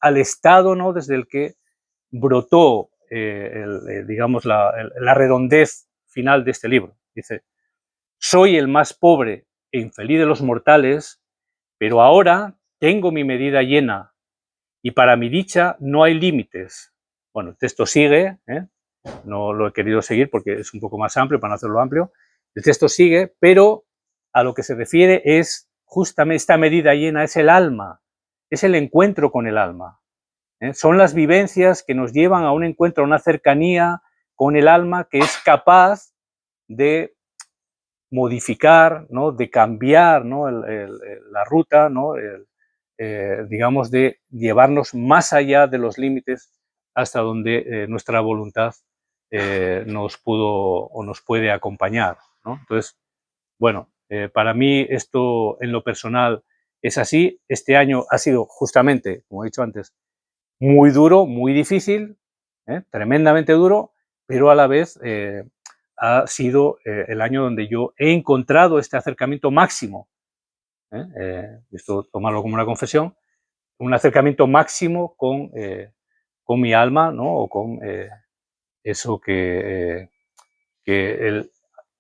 al estado, ¿no? Desde el que brotó, digamos, la redondez final de este libro. Dice, soy el más pobre e infeliz de los mortales, pero ahora tengo mi medida llena y para mi dicha no hay límites. Bueno, el texto sigue, no lo he querido seguir porque es un poco más amplio para no hacerlo amplio. El texto sigue, pero a lo que se refiere es justamente esta medida llena, es el alma, es el encuentro con el alma. Son las vivencias que nos llevan a un encuentro, a una cercanía con el alma que es capaz de modificar, ¿no? De cambiar, ¿no? La ruta, ¿no? Digamos, de llevarnos más allá de los límites hasta donde nuestra voluntad nos pudo o nos puede acompañar, ¿no? Entonces, bueno, para mí esto en lo personal es así. Este año ha sido justamente, como he dicho antes, muy duro, muy difícil, tremendamente duro, pero a la vez ha sido el año donde yo he encontrado este acercamiento máximo, esto tomarlo como una confesión, un acercamiento máximo con mi alma, ¿no? O con eso que el,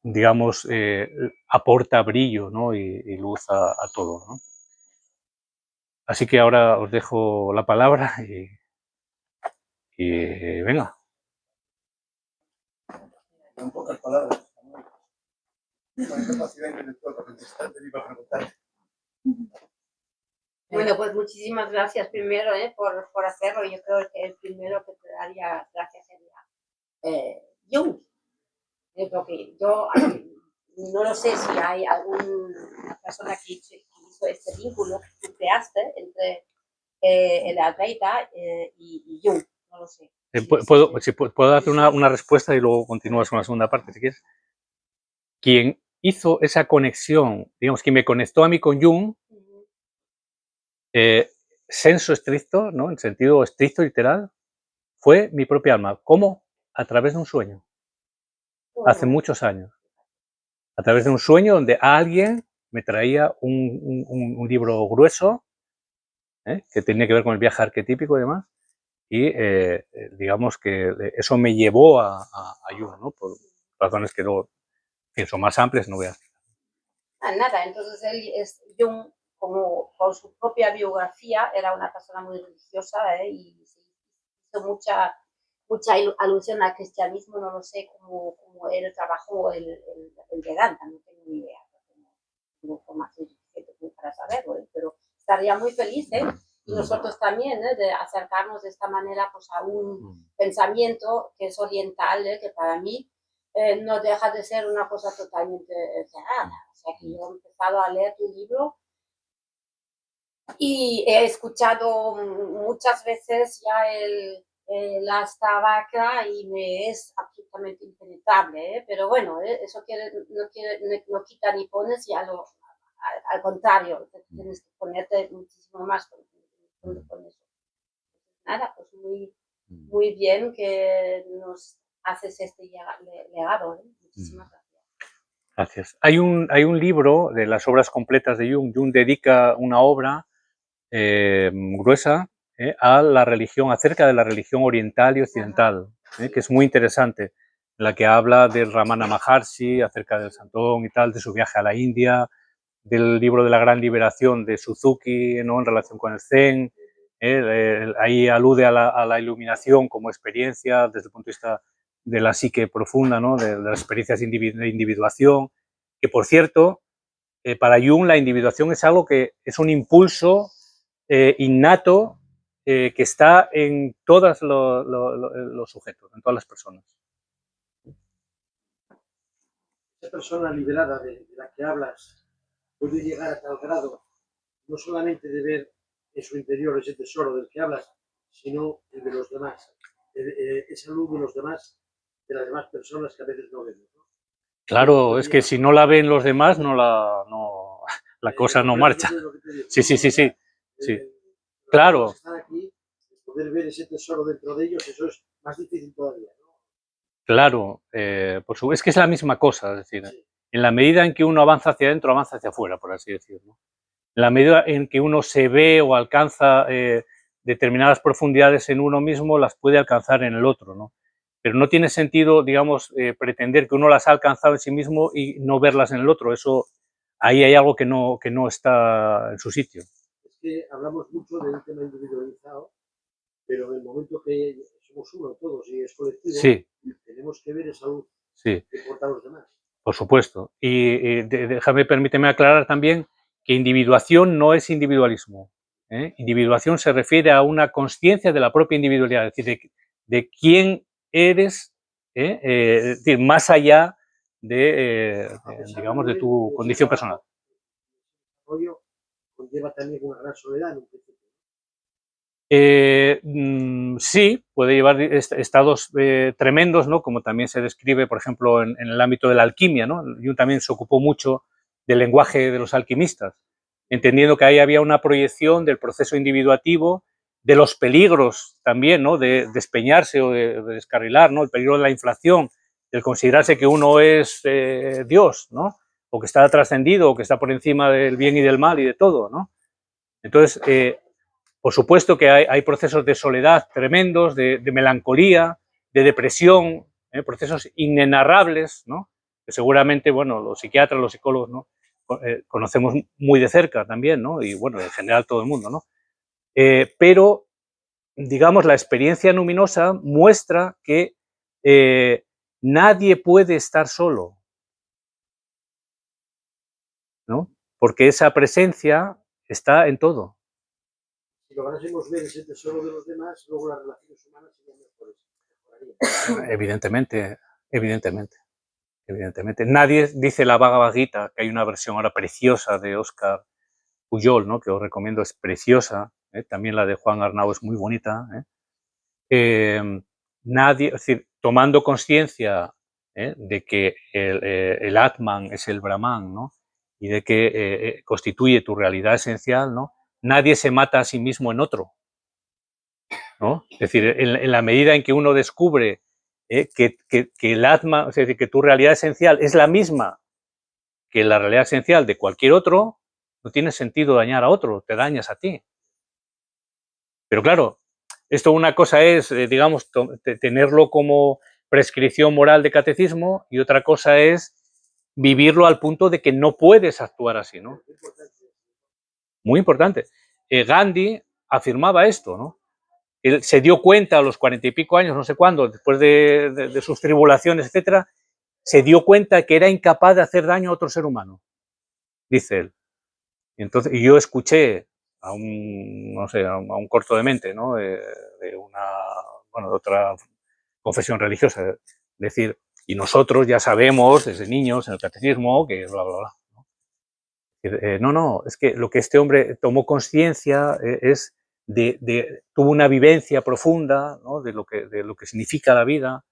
digamos, aporta brillo, ¿no? Y luz a todo, ¿no? Así que ahora os dejo la palabra y venga. En pocas palabras, no hay capacidad intelectual para contestar, te iba a preguntar. Bueno, pues muchísimas gracias primero por hacerlo. Yo creo que el primero que te daría gracias sería Jung. Yo creo que yo no lo sé si hay alguna persona que hizo este vínculo que tú creaste entre el Advaita y Jung. No lo sé. Puedo darte una respuesta y luego continúas con la segunda parte, si quieres. Quien hizo esa conexión, digamos, quien me conectó a mí con Jung, senso estricto, ¿no? En sentido estricto, literal, fue mi propia alma. ¿Cómo? A través de un sueño. Hace muchos años. A través de un sueño donde alguien me traía un libro grueso, que tenía que ver con el viaje arquetípico y demás, y digamos que eso me llevó a Jung, ¿no? Por razones que luego son más amplias, no voy a... Nada, entonces él Jung, como por su propia biografía, era una persona muy religiosa y hizo mucha alusión al cristianismo. No lo sé cómo él trabajó el Vedanta, no tengo ni idea, no información suficiente para saberlo, pero estaría muy feliz, y nosotros también, de acercarnos de esta manera pues a un pensamiento que es oriental, que para mí no deja de ser una cosa totalmente cerrada. O sea que yo he empezado a leer tu libro y he escuchado muchas veces ya la Astavakra y me es absolutamente impenetrable, pero bueno, eso no quita ni pone, si al contrario, tienes que ponerte muchísimo más con eso. nada, pues muy bien que nos haces este legado, ¿eh? Muchísimas gracias. Gracias. Hay un libro de las obras completas de Jung. Jung dedica una obra gruesa a la religión, acerca de la religión oriental y occidental, que es muy interesante, en la que habla del Ramana Maharshi, acerca del Santón y tal, de su viaje a la India, del libro de la gran liberación de Suzuki, ¿no?, en relación con el Zen. Ahí alude a la iluminación como experiencia desde el punto de vista de la psique profunda, ¿no?, de las experiencias de individuación, que por cierto, para Jung la individuación es algo que es un impulso innato que está en todos los sujetos, en todas las personas. Esa persona liberada de la que hablas puede llegar a tal grado, no solamente de ver en su interior ese tesoro del que hablas, sino el de los demás, esa luz de los demás, de las demás personas que a veces no vemos, ¿no? Claro, es que si no la ven los demás, la cosa no marcha. Sí, sí, sí, sí. Sí. Claro. Están aquí, poder ver ese tesoro dentro de ellos, eso es más difícil todavía, ¿no? Claro, es que es la misma cosa, es decir, sí. En la medida en que uno avanza hacia adentro, avanza hacia afuera, por así decirlo. En la medida en que uno se ve o alcanza determinadas profundidades en uno mismo, las puede alcanzar en el otro, ¿no? Pero no tiene sentido, digamos, pretender que uno las ha alcanzado en sí mismo y no verlas en el otro. Eso, ahí hay algo que no está en su sitio. Es que hablamos mucho del tema individualizado, pero en el momento que somos uno todos y es colectivo, sí. Tenemos que ver esa luz sí. que portan los demás. Por supuesto. Y permíteme aclarar también que individuación no es individualismo. Individuación se refiere a una consciencia de la propia individualidad, es decir, de quién eres, es decir, más allá de, digamos, de tu condición personal. El conlleva también una gran soledad en un principio. Sí, puede llevar estados tremendos, ¿no?, como también se describe, por ejemplo, en el ámbito de la alquimia, ¿no? Jung también se ocupó mucho del lenguaje de los alquimistas, entendiendo que ahí había una proyección del proceso individuativo, de los peligros también, ¿no?, de despeñarse o de descarrilar, ¿no?, el peligro de la inflación, del considerarse que uno es Dios, ¿no?, o que está trascendido, o que está por encima del bien y del mal y de todo, ¿no? Entonces, por supuesto que hay procesos de soledad tremendos, de melancolía, de depresión, procesos inenarrables, ¿no?, que seguramente, bueno, los psiquiatras, los psicólogos, ¿no?, conocemos muy de cerca también, ¿no?, y bueno, en general todo el mundo, ¿no? Pero, digamos, la experiencia luminosa muestra que nadie puede estar solo, ¿no?, porque esa presencia está en todo. Si lográsemos ver ese tesoro de los demás, luego las relaciones humanas serían mejores. Evidentemente, evidentemente, evidentemente. Nadie dice la Bhagavad Gita, que hay una versión ahora preciosa de Óscar Pujol, ¿no?, que os recomiendo, es preciosa, también la de Juan Arnau es muy bonita. Nadie, es decir, tomando conciencia de que el Atman es el Brahman, ¿no?, y de que constituye tu realidad esencial, ¿no?, nadie se mata a sí mismo en otro, ¿no? Es decir, en la medida en que uno descubre que el Atman, es decir, que tu realidad esencial es la misma que la realidad esencial de cualquier otro, no tiene sentido dañar a otro, te dañas a ti. Pero claro, esto una cosa es, digamos, tenerlo como prescripción moral de catecismo, y otra cosa es vivirlo al punto de que no puedes actuar así, ¿no? Muy importante. Gandhi afirmaba esto, ¿no? Él se dio cuenta a los 40 y pico años, no sé cuándo, después de sus tribulaciones, etcétera, se dio cuenta que era incapaz de hacer daño a otro ser humano, dice él. Entonces, y yo escuché a un, no sé, a un corto de mente, ¿no?, de otra confesión religiosa, decir, y nosotros ya sabemos desde niños en el catecismo que bla, bla, bla, ¿no? No, es que lo que este hombre tomó conciencia es tuvo una vivencia profunda, ¿no?, de lo que significa la vida,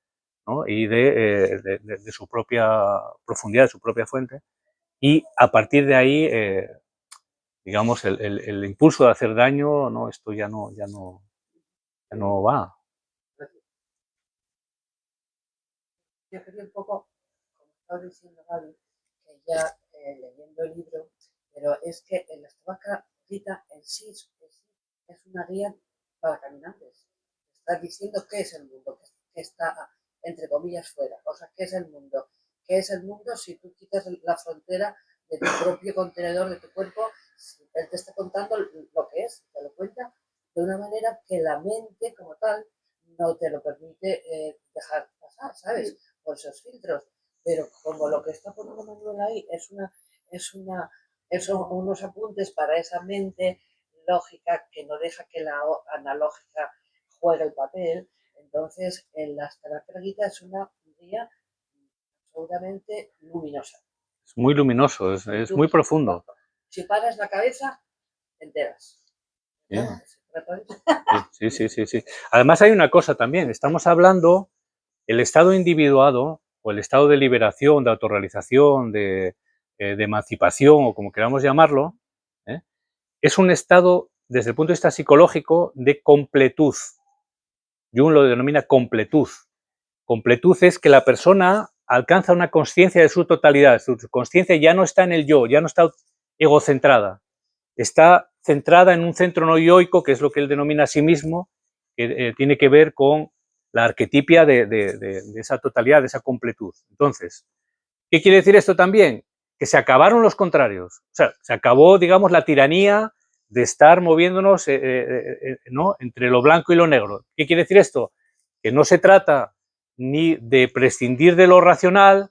¿no?, y de su propia profundidad, de su propia fuente, y a partir de ahí, digamos, el impulso de hacer daño, no, esto ya no no va. Yo quería un poco, como estaba diciendo Gaby, que ya leyendo el libro, pero es que la Estabacca Gita en sí es una guía para caminantes. Está diciendo qué es el mundo, que está, entre comillas, fuera. O sea, ¿qué es el mundo? ¿Qué es el mundo si tú quitas la frontera de tu propio contenedor, de tu cuerpo? Él te está contando lo que es, te lo cuenta de una manera que la mente como tal no te lo permite dejar pasar, ¿sabes? Por esos filtros. Pero como lo que está poniendo Manuel ahí son unos apuntes para esa mente lógica que no deja que la analógica juegue el papel, entonces en la Estabacca es una guía absolutamente luminosa. Es muy luminoso, es muy profundo. Si paras la cabeza, te enteras. Yeah. Sí. Además hay una cosa también, estamos hablando, el estado individuado o el estado de liberación, de autorrealización, de emancipación o como queramos llamarlo, es un estado desde el punto de vista psicológico de completud. Jung lo denomina completud. Completud es que la persona alcanza una consciencia de su totalidad, su consciencia ya no está en el yo, ya no está egocentrada, está centrada en un centro no yoico, que es lo que él denomina a sí mismo, que tiene que ver con la arquetipia de esa totalidad, de esa completud. Entonces, ¿qué quiere decir esto también? Que se acabaron los contrarios, o sea, se acabó, digamos, la tiranía de estar moviéndonos ¿no? entre lo blanco y lo negro. ¿Qué quiere decir esto? Que no se trata ni de prescindir de lo racional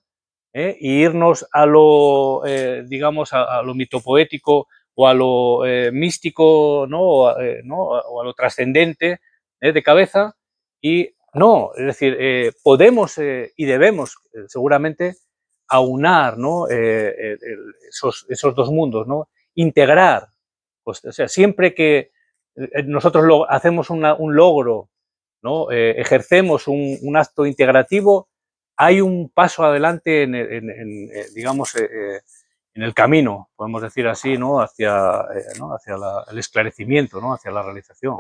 e irnos a lo, digamos, a lo mitopoético o a lo místico, ¿no? O a lo trascendente de cabeza, y no, es decir, podemos y debemos seguramente aunar, ¿no? Esos dos mundos, ¿no? Integrar, pues, o sea, siempre que nosotros hacemos un logro, ¿no? Ejercemos un acto integrativo, hay un paso adelante digamos, en el camino, podemos decir así, ¿no? Hacia el esclarecimiento, ¿no? Hacia la realización.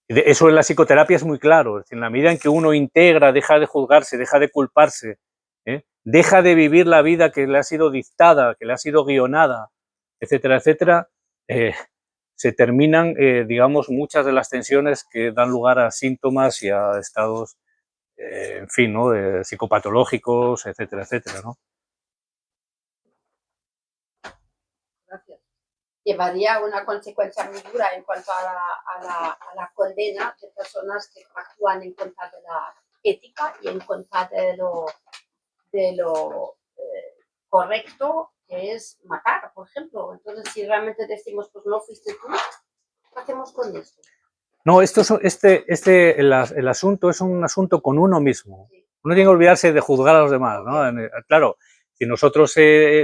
Eso en la psicoterapia es muy claro, es decir, en la medida en que uno integra, deja de juzgarse, deja de culparse, deja de vivir la vida que le ha sido dictada, que le ha sido guionada, etcétera, etcétera, se terminan, digamos, muchas de las tensiones que dan lugar a síntomas y a estados, en fin, ¿no? Psicopatológicos, etcétera, etcétera, ¿no? Gracias. Llevaría una consecuencia muy dura en cuanto a la condena de personas que actúan en contra de la ética y en contra de lo correcto, que es matar, por ejemplo. Entonces, si realmente decimos, pues no fuiste tú, ¿qué hacemos con esto? No, el asunto es un asunto con uno mismo. Sí. Uno tiene que olvidarse de juzgar a los demás, ¿no? Claro, si nosotros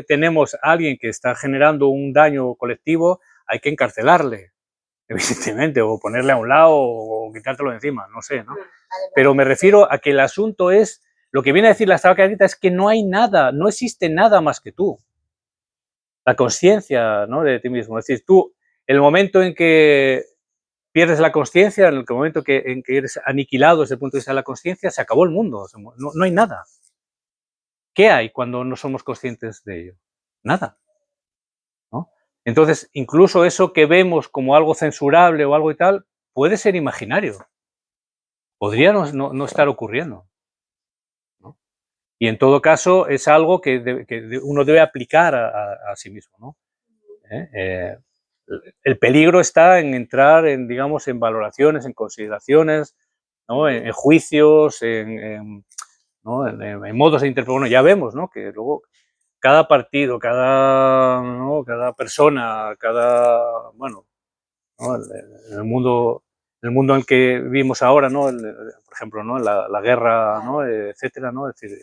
tenemos a alguien que está generando un daño colectivo, hay que encarcelarle, evidentemente, o ponerle a un lado o quitártelo de encima, no sé, ¿no? Pero me refiero a que el asunto es, lo que viene a decir la Estabacca Gita es que no hay nada, no existe nada más que tú. La consciencia, ¿no? De ti mismo. Es decir, tú, el momento en que pierdes la consciencia, en el momento en que eres aniquilado desde el punto de vista de la consciencia, se acabó el mundo, no hay nada. ¿Qué hay cuando no somos conscientes de ello? Nada, ¿no? Entonces, incluso eso que vemos como algo censurable o algo y tal, puede ser imaginario. Podría no estar ocurriendo, ¿no? Y en todo caso es algo que uno debe aplicar a sí mismo, ¿no? El peligro está en entrar digamos, en valoraciones, en consideraciones, ¿no? En juicios, ¿no? en modos de interpretación. Bueno, ya vemos, ¿no? Que luego cada partido, ¿no? Cada persona, bueno, ¿no? el mundo en el que vivimos ahora, ¿no? Por ejemplo, ¿no? La guerra, ¿no? Etcétera, ¿no? Es decir,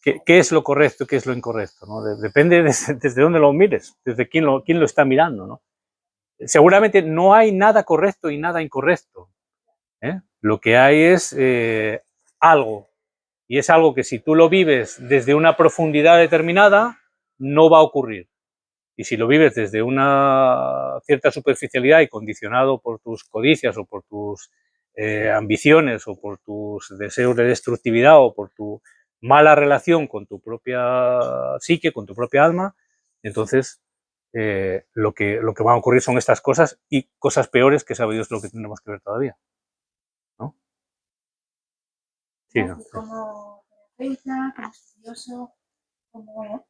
¿qué es lo correcto, qué es lo incorrecto, ¿no? Depende desde dónde lo mires, desde quién lo está mirando, ¿no? Seguramente no hay nada correcto y nada incorrecto, ¿eh? Lo que hay es algo, y es algo que si tú lo vives desde una profundidad determinada, no va a ocurrir. Y si lo vives desde una cierta superficialidad y condicionado por tus codicias o por tus ambiciones o por tus deseos de destructividad o por tu mala relación con tu propia psique, con tu propia alma, entonces lo que va a ocurrir son estas cosas y cosas peores que sabe Dios lo que tendremos que ver todavía, ¿no? Sí, Y no, sí. como terapeuta, como estudioso, como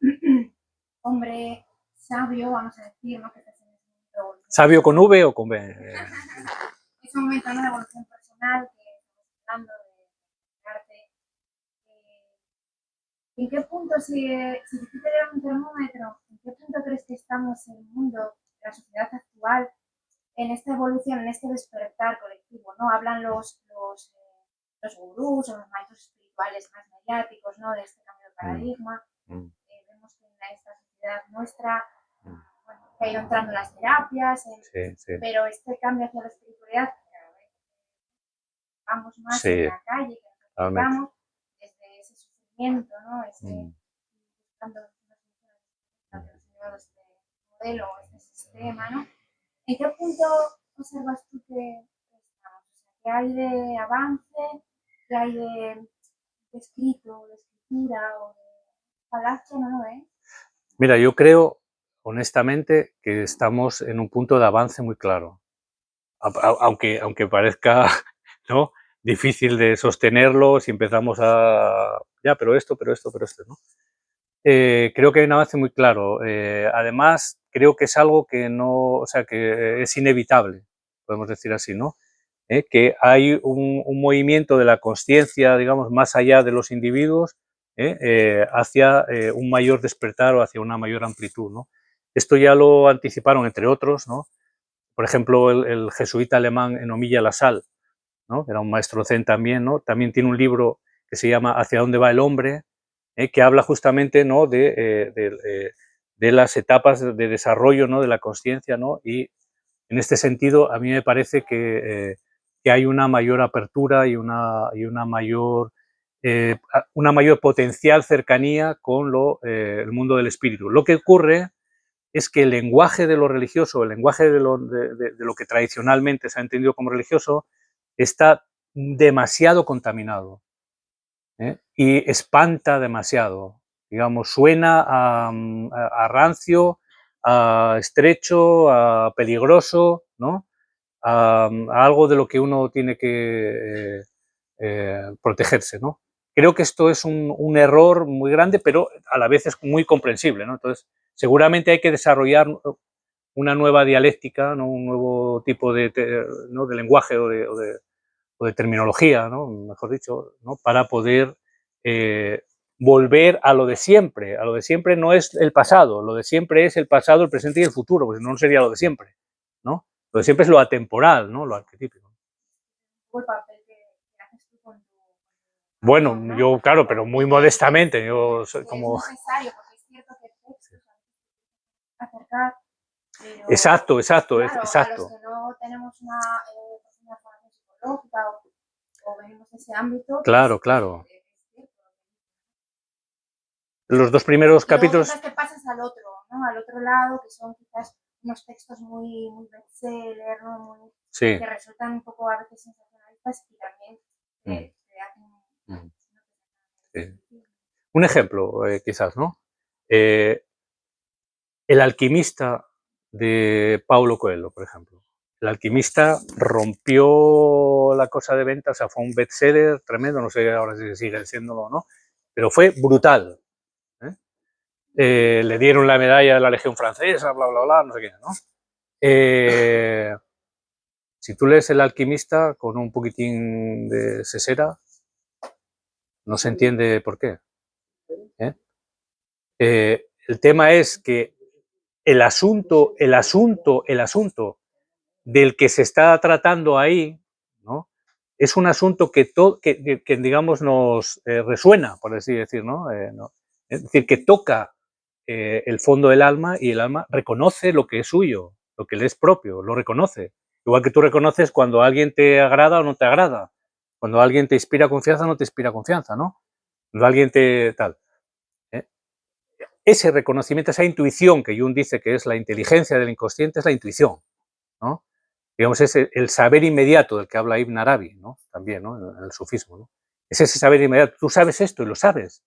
hombre sabio, vamos a decir, ¿no? Que estás en ese momento. ¿Sabio con V o con B? Es un momento, ¿no?, de evolución personal que estamos hablando de arte. ¿En qué punto, si tú te dieras un termómetro, en qué punto crees que estamos en el mundo, en la sociedad actual, en esta evolución, en este despertar colectivo, ¿no? Hablan los gurús o los maestros espirituales más mediáticos, ¿no?, de este cambio de paradigma. Vemos que en esta sociedad nuestra, bueno, que ha ido entrando en las terapias, pero este cambio hacia la espiritualidad, cada vez vamos más en la calle, que nos acercamos desde ese sufrimiento, ¿no? Buscando este modelo, este sistema, ¿no? ¿En qué punto observas tú que estamos? O sea, ¿qué hay de avance? ¿Qué hay de escrito, de escritura o de falacia? ¿No lo ves? Mira, yo creo, honestamente, que estamos en un punto de avance muy claro. Aunque parezca, ¿no?, difícil de sostenerlo si empezamos a... Ya, pero esto, ¿no? Creo que hay un avance muy claro. Además, creo que es algo que no... O sea, que es inevitable, podemos decir así, ¿no? Que hay un movimiento de la consciencia, digamos, más allá de los individuos, hacia un mayor despertar o hacia una mayor amplitud, ¿no? Esto ya lo anticiparon, entre otros, ¿no? Por ejemplo, el jesuita alemán Enomilla Lassalle, ¿no?, que era un maestro zen también, ¿no? También tiene un libro que se llama ¿Hacia dónde va el hombre?, que habla justamente, ¿no?, de las etapas de desarrollo, ¿no?, de la consciencia, ¿no? Y en este sentido, a mí me parece que hay una mayor apertura y una mayor potencial cercanía con el mundo del espíritu. Lo que ocurre es que el lenguaje de lo religioso, el lenguaje de lo que tradicionalmente se ha entendido como religioso, está demasiado contaminado, y espanta demasiado. Digamos, suena a rancio, a estrecho, a peligroso, ¿no? A algo de lo que uno tiene que protegerse, ¿no? Creo que esto es un error muy grande, pero a la vez es muy comprensible, ¿no? Entonces, seguramente hay que desarrollar una nueva dialéctica, ¿no?, un nuevo tipo ¿no?, de lenguaje o de terminología, ¿no?, mejor dicho, ¿no?, para poder volver a lo de siempre. A lo de siempre no es el pasado, lo de siempre es el pasado, el presente y el futuro, porque no sería lo de siempre, ¿no? Lo de siempre es lo atemporal, ¿no?, lo arquetípico. El papel que haces tú con tu... Bueno, ¿no? yo, claro, pero muy modestamente, yo soy como... Es necesario, porque es cierto que textos acercar, pero... Exacto, Claro, a los exacto. que no tenemos una formación psicológica o venimos de ese ámbito, Claro, pues, claro. es cierto. Los dos primeros Y luego capítulos... quizás te pasas al otro, ¿no? Al otro lado, que son quizás unos textos muy, muy bestseller, ¿no? Muy, Sí. que resultan un poco a veces sensacionalistas y también te hacen... Sí. Un ejemplo, quizás, ¿no? El alquimista de Paulo Coelho, por ejemplo. El alquimista rompió la cosa de venta, o sea, fue un bestseller tremendo, no sé ahora si sigue siéndolo o no, pero fue brutal. Le dieron la medalla de la Legión Francesa, bla, bla, bla, no sé qué, ¿no? Si tú lees El alquimista con un poquitín de sesera, no se entiende por qué. El tema es que el asunto del que se está tratando ahí, ¿no?, es un asunto que digamos, nos resuena, por así decir, ¿no? Es decir, que toca el fondo del alma y el alma reconoce lo que es suyo, lo que le es propio, lo reconoce. Igual que tú reconoces cuando alguien te agrada o no te agrada, cuando alguien te inspira confianza o no te inspira confianza, ¿no? Cuando alguien te tal. ese reconocimiento, esa intuición que Jung dice que es la inteligencia del inconsciente, es la intuición, ¿no? Digamos, es el saber inmediato del que habla Ibn Arabi, ¿no? También, ¿no? En el sufismo, ¿no? Es ese saber inmediato. Tú sabes esto y lo sabes.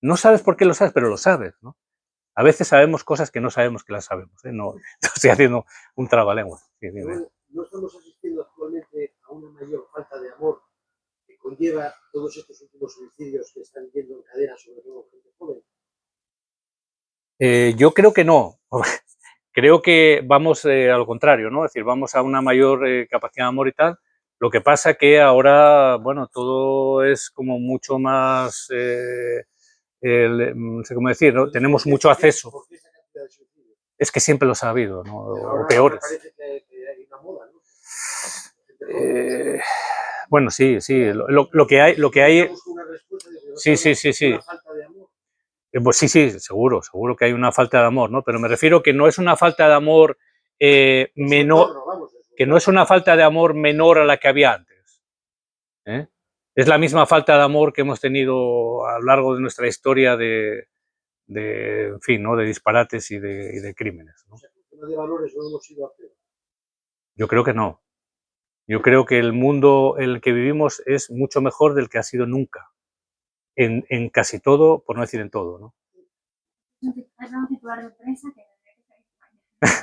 No sabes por qué lo sabes, pero lo sabes, ¿no? A veces sabemos cosas que no sabemos que las sabemos, ¿eh? No, estoy haciendo un trabalenguas. Sí, No, no estamos asistiendo actualmente a una mayor falta de amor que conlleva todos estos últimos suicidios que están yendo en cadena, sobre todo gente joven. Yo creo que no. Creo que vamos a lo contrario, ¿no? Es decir, vamos a una mayor capacidad de amor y tal. Lo que pasa que ahora, bueno, todo es como mucho más, no sé cómo decir, ¿no? Tenemos mucho acceso. ¿Por qué esa cantidad de suicidios? Es que siempre los ha habido, ¿no? Pero O ahora me peores. parece que hay una moda, ¿no? Bueno, sí, sí. Lo que hay. Busco una respuesta, digo, ¿no Sí, será sí, sí, sí. una falta de amor? Pues sí, sí, seguro, seguro que hay una falta de amor, ¿no? Pero me refiero que no es una falta de amor menor, Entorno, vamos, que no es una falta de amor menor a la que había antes, ¿eh? Es la misma falta de amor que hemos tenido a lo largo de nuestra historia en fin, ¿no? De disparates y de crímenes, ¿no? O sea, el tema de valores no hemos ido a peor. Yo creo que no. Yo creo que el mundo en el que vivimos es mucho mejor del que ha sido nunca, en casi todo, por no decir en todo, ¿no? Es un titular de prensa que tendría que salir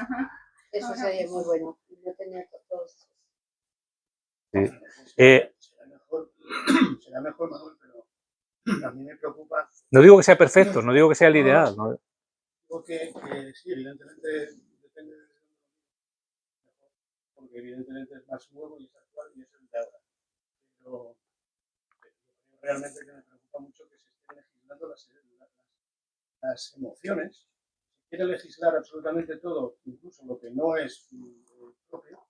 mañana. Eso sería muy bueno. No tenía todos esos. Sí. Será mejor, Manuel, pero a mí me preocupa. No digo que sea perfecto, no digo que sea el ideal, ¿no? Digo que sí, evidentemente depende de porque evidentemente es más nuevo y es actual y es el de ahora. Pero realmente que me preocupa mucho que se estén legislando las emociones. Se quiere legislar absolutamente todo, incluso lo que no es propio,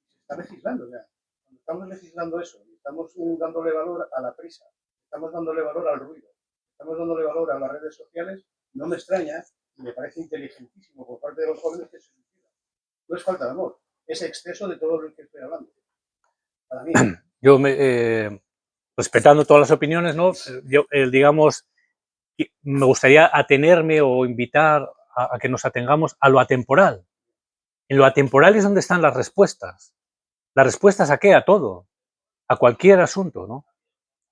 se está legislando ya. Cuando estamos legislando eso y estamos dándole valor a la prisa, estamos dándole valor al ruido, estamos dándole valor a las redes sociales, no me extraña y me parece inteligentísimo por parte de los jóvenes que se suicidan. No es falta de amor, es exceso de todo lo que estoy hablando. Para mí. Yo, respetando todas las opiniones, ¿no? Yo, digamos, me gustaría atenerme o invitar a que nos atengamos a lo atemporal. En lo atemporal es donde están las respuestas. ¿Las respuestas a qué? A todo. A cualquier asunto, ¿no?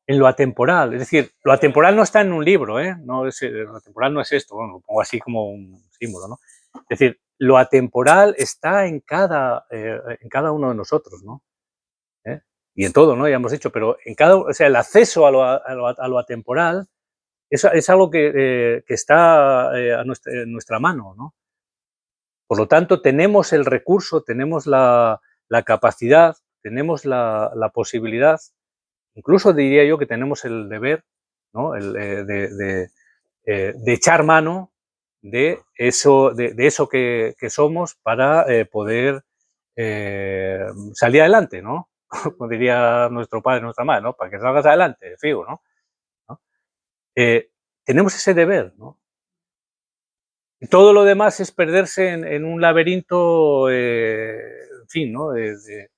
En lo atemporal. Es decir, lo atemporal no está en un libro, ¿eh? No es, lo atemporal no es esto, bueno, lo pongo así como un símbolo, ¿no? Es decir, lo atemporal está en cada uno de nosotros, ¿no? ¿Eh? Y en todo, ¿no? Ya hemos dicho, pero en cada, o sea, el acceso a lo atemporal es algo que está en nuestra mano, ¿no? Por lo tanto, tenemos el recurso, tenemos la capacidad, tenemos la posibilidad, incluso diría yo que tenemos el deber, ¿no? De echar mano de eso, de eso que somos para poder salir adelante, ¿no? Como diría nuestro padre, nuestra madre, ¿no? Para que salgas adelante, fijo, ¿no? ¿No? Tenemos ese deber, ¿no? Y todo lo demás es perderse en un laberinto, en fin, ¿no? De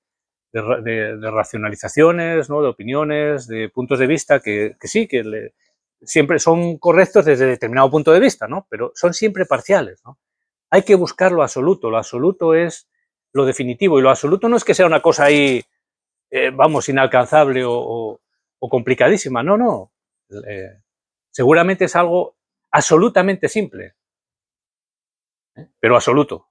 racionalizaciones, ¿no? De opiniones, de puntos de vista que sí, siempre son correctos desde determinado punto de vista, ¿no? Pero son siempre parciales, ¿no? Hay que buscar lo absoluto es lo definitivo, y lo absoluto no es que sea una cosa ahí, vamos, inalcanzable o complicadísima, no, no. Seguramente es algo absolutamente simple, pero absoluto,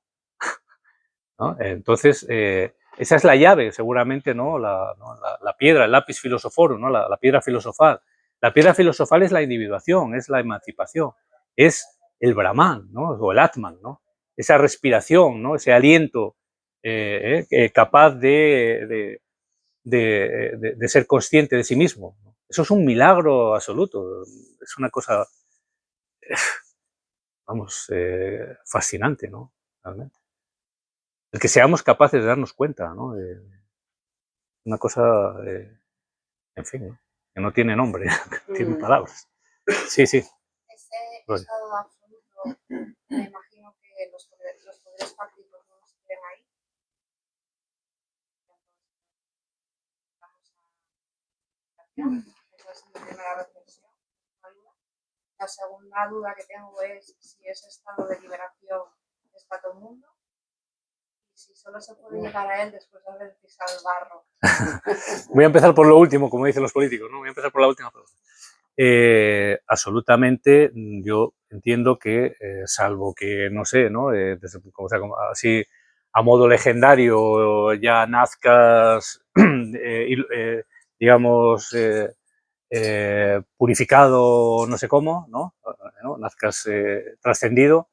¿no? Entonces, esa es la llave, seguramente, ¿no? La piedra, el lápiz filosoforum, ¿no? La piedra filosofal. La piedra filosofal es la individuación, es la emancipación, es el Brahman, ¿no? O el Atman, ¿no? Esa respiración, ¿no? Ese aliento capaz de ser consciente de sí mismo. Eso es un milagro absoluto, es una cosa, vamos, fascinante, ¿no? Realmente. El que seamos capaces de darnos cuenta, ¿no? De una cosa, en fin, ¿no? Que no tiene nombre, no tiene palabras. Sí, sí. Ese Gloria. estado absoluto, me imagino que los poderes fácticos no nos quieren ahí. Esa es mi primera reflexión. La segunda duda que tengo es si ese estado de liberación es para todo el mundo y si solo se puede llegar a él después de haber pisado el barro. Voy a empezar por lo último, como dicen los políticos, ¿no? Voy a empezar por la última pregunta. Absolutamente, yo entiendo que, salvo que, no sé, ¿no? Como así, a modo legendario, ya nazcas, digamos, purificado, no sé cómo, ¿no? Nazcas trascendido.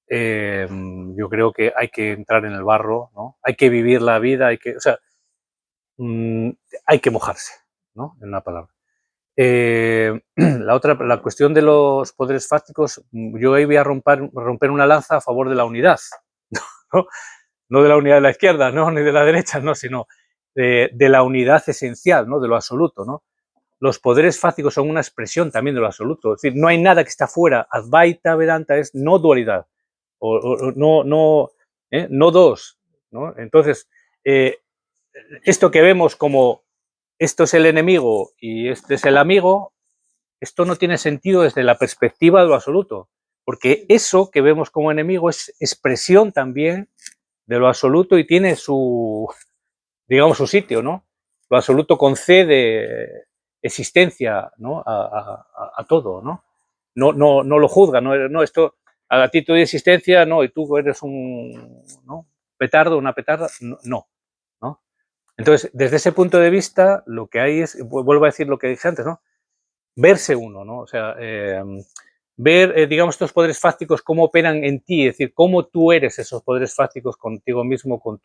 Yo creo que hay que entrar en el barro, ¿no? Hay que vivir la vida, o sea, hay que mojarse, ¿no? En una palabra. La cuestión de los poderes fácticos, yo ahí voy a romper una lanza a favor de la unidad, ¿no? No de la unidad de la izquierda, ¿no? Ni de la derecha, no, sino de la unidad esencial, ¿no? De lo absoluto, ¿no? Los poderes fácticos son una expresión también de lo absoluto, es decir, no hay nada que está fuera. Advaita Vedanta es no dualidad, o no dos, ¿no? Entonces, esto que vemos como esto es el enemigo y este es el amigo, esto no tiene sentido desde la perspectiva de lo absoluto, porque eso que vemos como enemigo es expresión también de lo absoluto y tiene su, digamos, su sitio, ¿no? Lo absoluto concede existencia, ¿no? a todo, ¿no? No lo juzga, no, esto a ti te doy existencia, no, y tú eres un, ¿no? Petardo, una petarda, no. Entonces, desde ese punto de vista, lo que hay es, vuelvo a decir lo que dije antes, ¿no? Verse uno, ¿no? O sea, ver, digamos, estos poderes fácticos, cómo operan en ti, es decir, cómo tú eres esos poderes fácticos contigo mismo, con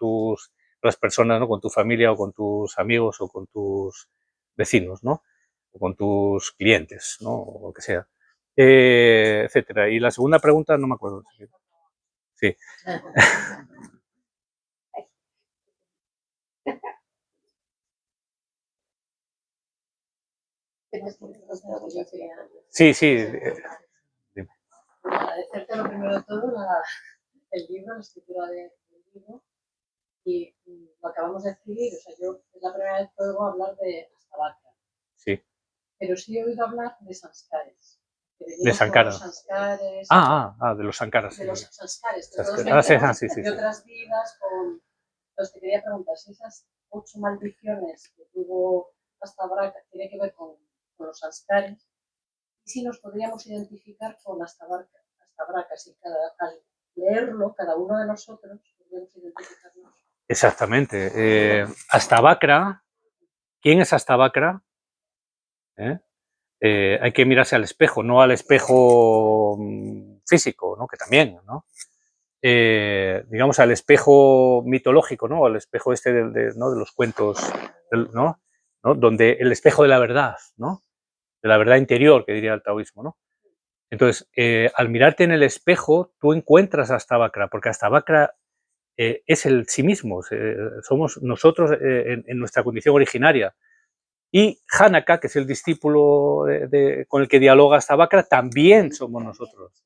las personas, ¿no? Con tu familia o con tus amigos o con tus vecinos, ¿no? O con tus clientes, ¿no? O lo que sea, etcétera. Y la segunda pregunta no me acuerdo. Sí. Sí, sí. Dime. Agradecerte lo primero de todo el libro, la escritura del libro, y lo acabamos de escribir. O sea, yo es la primera vez que oigo hablar de Astavakra. Sí. Pero sí he oído hablar de sanskares. De Sankara. De los sankaras. De los sanskares. De otras vidas. Entonces te quería preguntar si esas 8 maldiciones que tuvo Astavakra tiene que ver con los sanskares, y si nos podríamos identificar con Astavakra, si al leerlo, cada uno de nosotros podríamos identificarnos. Exactamente. Astavakra, ¿quién es Astavakra? Hay que mirarse al espejo, no al espejo físico, ¿no? Que también, ¿no? Digamos, al espejo mitológico, ¿no? Al espejo este ¿no? de los cuentos, ¿no? Donde el espejo de la verdad, ¿no? De la verdad interior, que diría el taoísmo, ¿no? Entonces, al mirarte en el espejo, tú encuentras a Astavakra, porque Astavakra es el sí mismo, somos nosotros en nuestra condición originaria. Y Hanaka, que es el discípulo con el que dialoga Astavakra, también somos nosotros,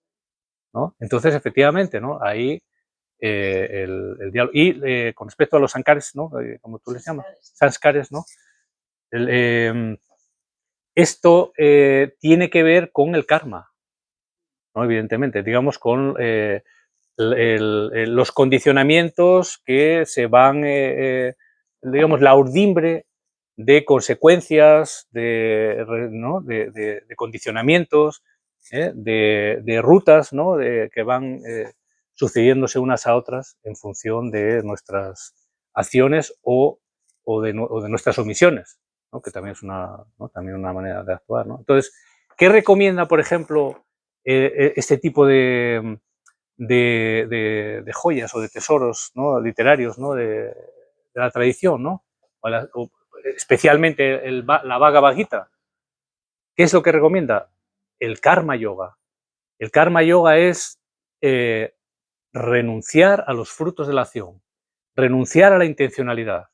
¿no? Entonces, efectivamente, ¿no? Ahí el diálogo. Y con respecto a los sankares, ¿no? Como tú les llamas, sanskares, ¿no? Esto tiene que ver con el karma, ¿no? Evidentemente, digamos, con los condicionamientos que se van, digamos, la urdimbre de consecuencias, ¿no? de condicionamientos, de rutas, ¿no? Que van sucediéndose unas a otras en función de nuestras acciones o de nuestras omisiones, ¿no? Que también es también una manera de actuar, ¿no? Entonces, ¿qué recomienda, por ejemplo, este tipo de joyas o de tesoros, ¿no? Literarios, ¿no? de la tradición, ¿no? O especialmente la Bhagavad Gita? ¿Qué es lo que recomienda? El Karma Yoga. El Karma Yoga es renunciar a los frutos de la acción, renunciar a la intencionalidad,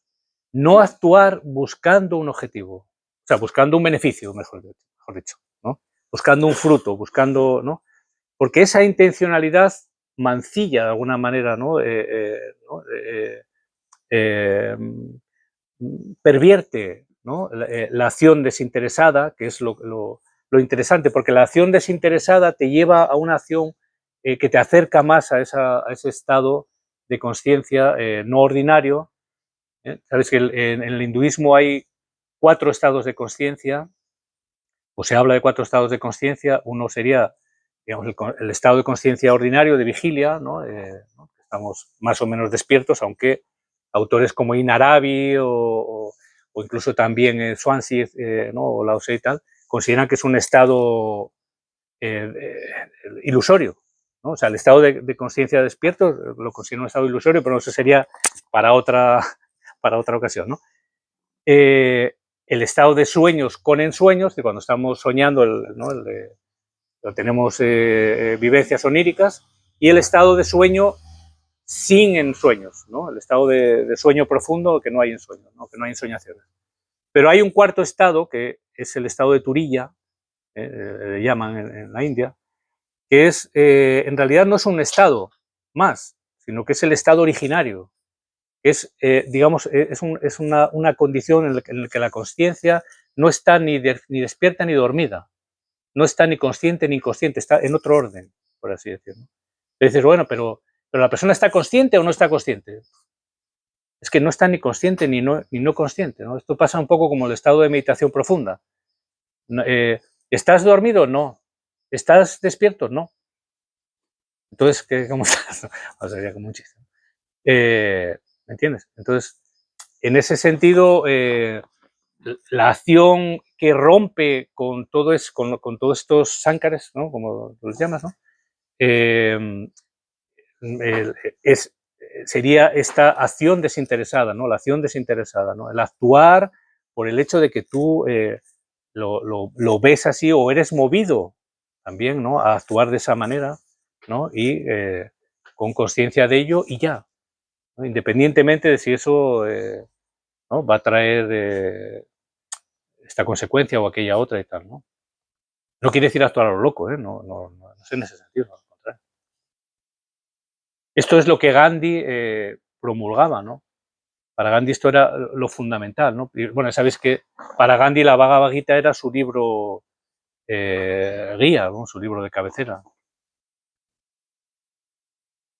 no actuar buscando un objetivo, o sea, buscando un beneficio, mejor dicho, ¿no? Buscando un fruto, buscando, ¿no? Porque esa intencionalidad mancilla de alguna manera, ¿no? Pervierte, ¿no? La acción desinteresada, que es lo lo interesante, porque la acción desinteresada te lleva a una acción que te acerca más a ese estado de conciencia no ordinario. Sabes que en el hinduismo hay 4 estados de conciencia, o se habla de 4 estados de conciencia. Uno sería, digamos, el estado de conciencia ordinario de vigilia, ¿no? Estamos más o menos despiertos, aunque autores como Ibn Arabi o incluso también Swansea, ¿no? O Lao Tse y tal, consideran que es un estado ilusorio, ¿no? O sea, el estado de conciencia despierto lo considero un estado ilusorio, pero eso sería para otra ocasión, ¿no? El estado de sueños con ensueños, que cuando estamos soñando, tenemos vivencias oníricas, y el estado de sueño sin ensueños, ¿no? El estado de sueño profundo, que no hay ensueños, ¿no? Que no hay ensoñaciones. Pero hay un cuarto estado, que es el estado de Turiya, le llaman en la India, que es, en realidad no es un estado más, sino que es el estado originario. Es, digamos, es una condición en la que la conciencia no está ni despierta ni dormida, no está ni consciente ni inconsciente, está en otro orden, por así decirlo. Y dices, bueno, pero ¿la persona está consciente o no está consciente? Es que no está ni consciente ni no consciente, ¿no? Esto pasa un poco como el estado de meditación profunda. ¿Estás dormido? No. ¿Estás despierto? No. Entonces, ¿cómo estás? O sea, sería como un chiste. ¿Me entiendes? Entonces, en ese sentido, la acción que rompe con todos estos sánkares, ¿no? Como los llamas, ¿no? Sería esta acción desinteresada, ¿no? La acción desinteresada, ¿no? El actuar por el hecho de que tú lo ves así o eres movido también, ¿no? A actuar de esa manera, ¿no? Y con conciencia de ello y ya, ¿no? Independientemente de si eso ¿no? Va a traer esta consecuencia o aquella otra y tal, ¿no? No quiere decir actuar a lo loco, ¿eh? No es en ese sentido, al contrario. Esto es lo que Gandhi promulgaba, ¿no? Para Gandhi esto era lo fundamental, ¿no? Y, bueno, sabéis que para Gandhi la Bhagavad Gita era su libro guía, ¿no? Su libro de cabecera.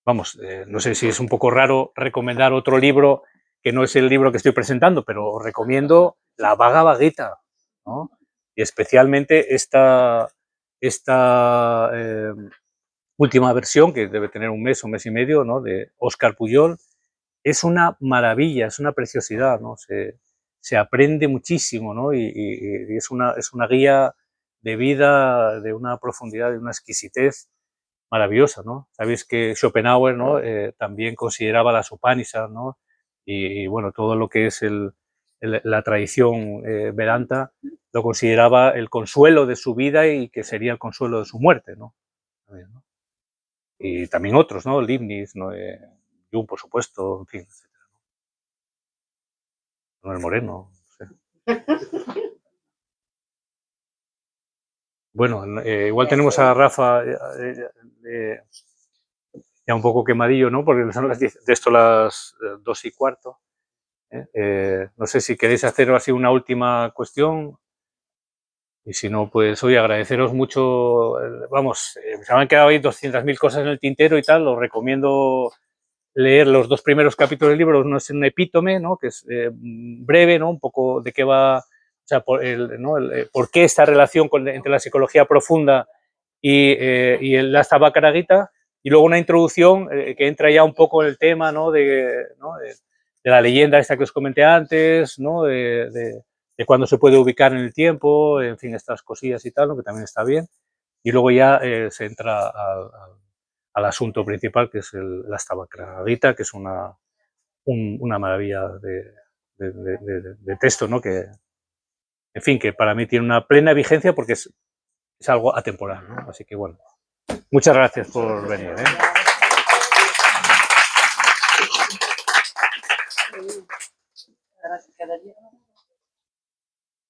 Vamos, no sé si es un poco raro recomendar otro libro que no es el libro que estoy presentando, pero os recomiendo la Bhagavad Gita, ¿no? Y especialmente esta última versión, que debe tener un mes y medio, ¿no? De Óscar Pujol. Es una maravilla, es una preciosidad, ¿no? Se aprende muchísimo, ¿no? Y es una guía de vida de una profundidad, de una exquisitez maravillosa, ¿no? Sabéis que Schopenhauer, ¿no? También consideraba las Upanishads, ¿no? Y bueno, todo lo que es la tradición Vedanta lo consideraba el consuelo de su vida y que sería el consuelo de su muerte, ¿no? También, ¿no? Y también otros, ¿no? Leibniz, ¿no? Jung, por supuesto, en fin, etc. Manuel Moreno, no sé. Bueno, igual tenemos a Rafa ya un poco quemadillo, ¿no? Porque son las 10, de esto las 2:15. No sé si queréis hacer así una última cuestión. Y si no, pues hoy agradeceros mucho. Vamos, se me han quedado ahí 200.000 cosas en el tintero y tal. Os recomiendo leer los 2 primeros capítulos del libro. Uno es un epítome, ¿no? Que es breve, ¿no? Un poco de qué va, o sea, por qué esta relación entre la psicología profunda y la Astavakrita Gita, y luego una introducción que entra ya un poco en el tema, ¿no? De la leyenda esta que os comenté antes, ¿no? De cuándo se puede ubicar en el tiempo, en fin, estas cosillas y tal, ¿no? Que también está bien. Y luego ya se entra al asunto principal, que es la Astavakrita Gita, que es una maravilla de texto, ¿no? Que, en fin, que para mí tiene una plena vigencia porque es algo atemporal, ¿no? Así que bueno, muchas gracias por venir, ¿eh? Gracias, quedaría.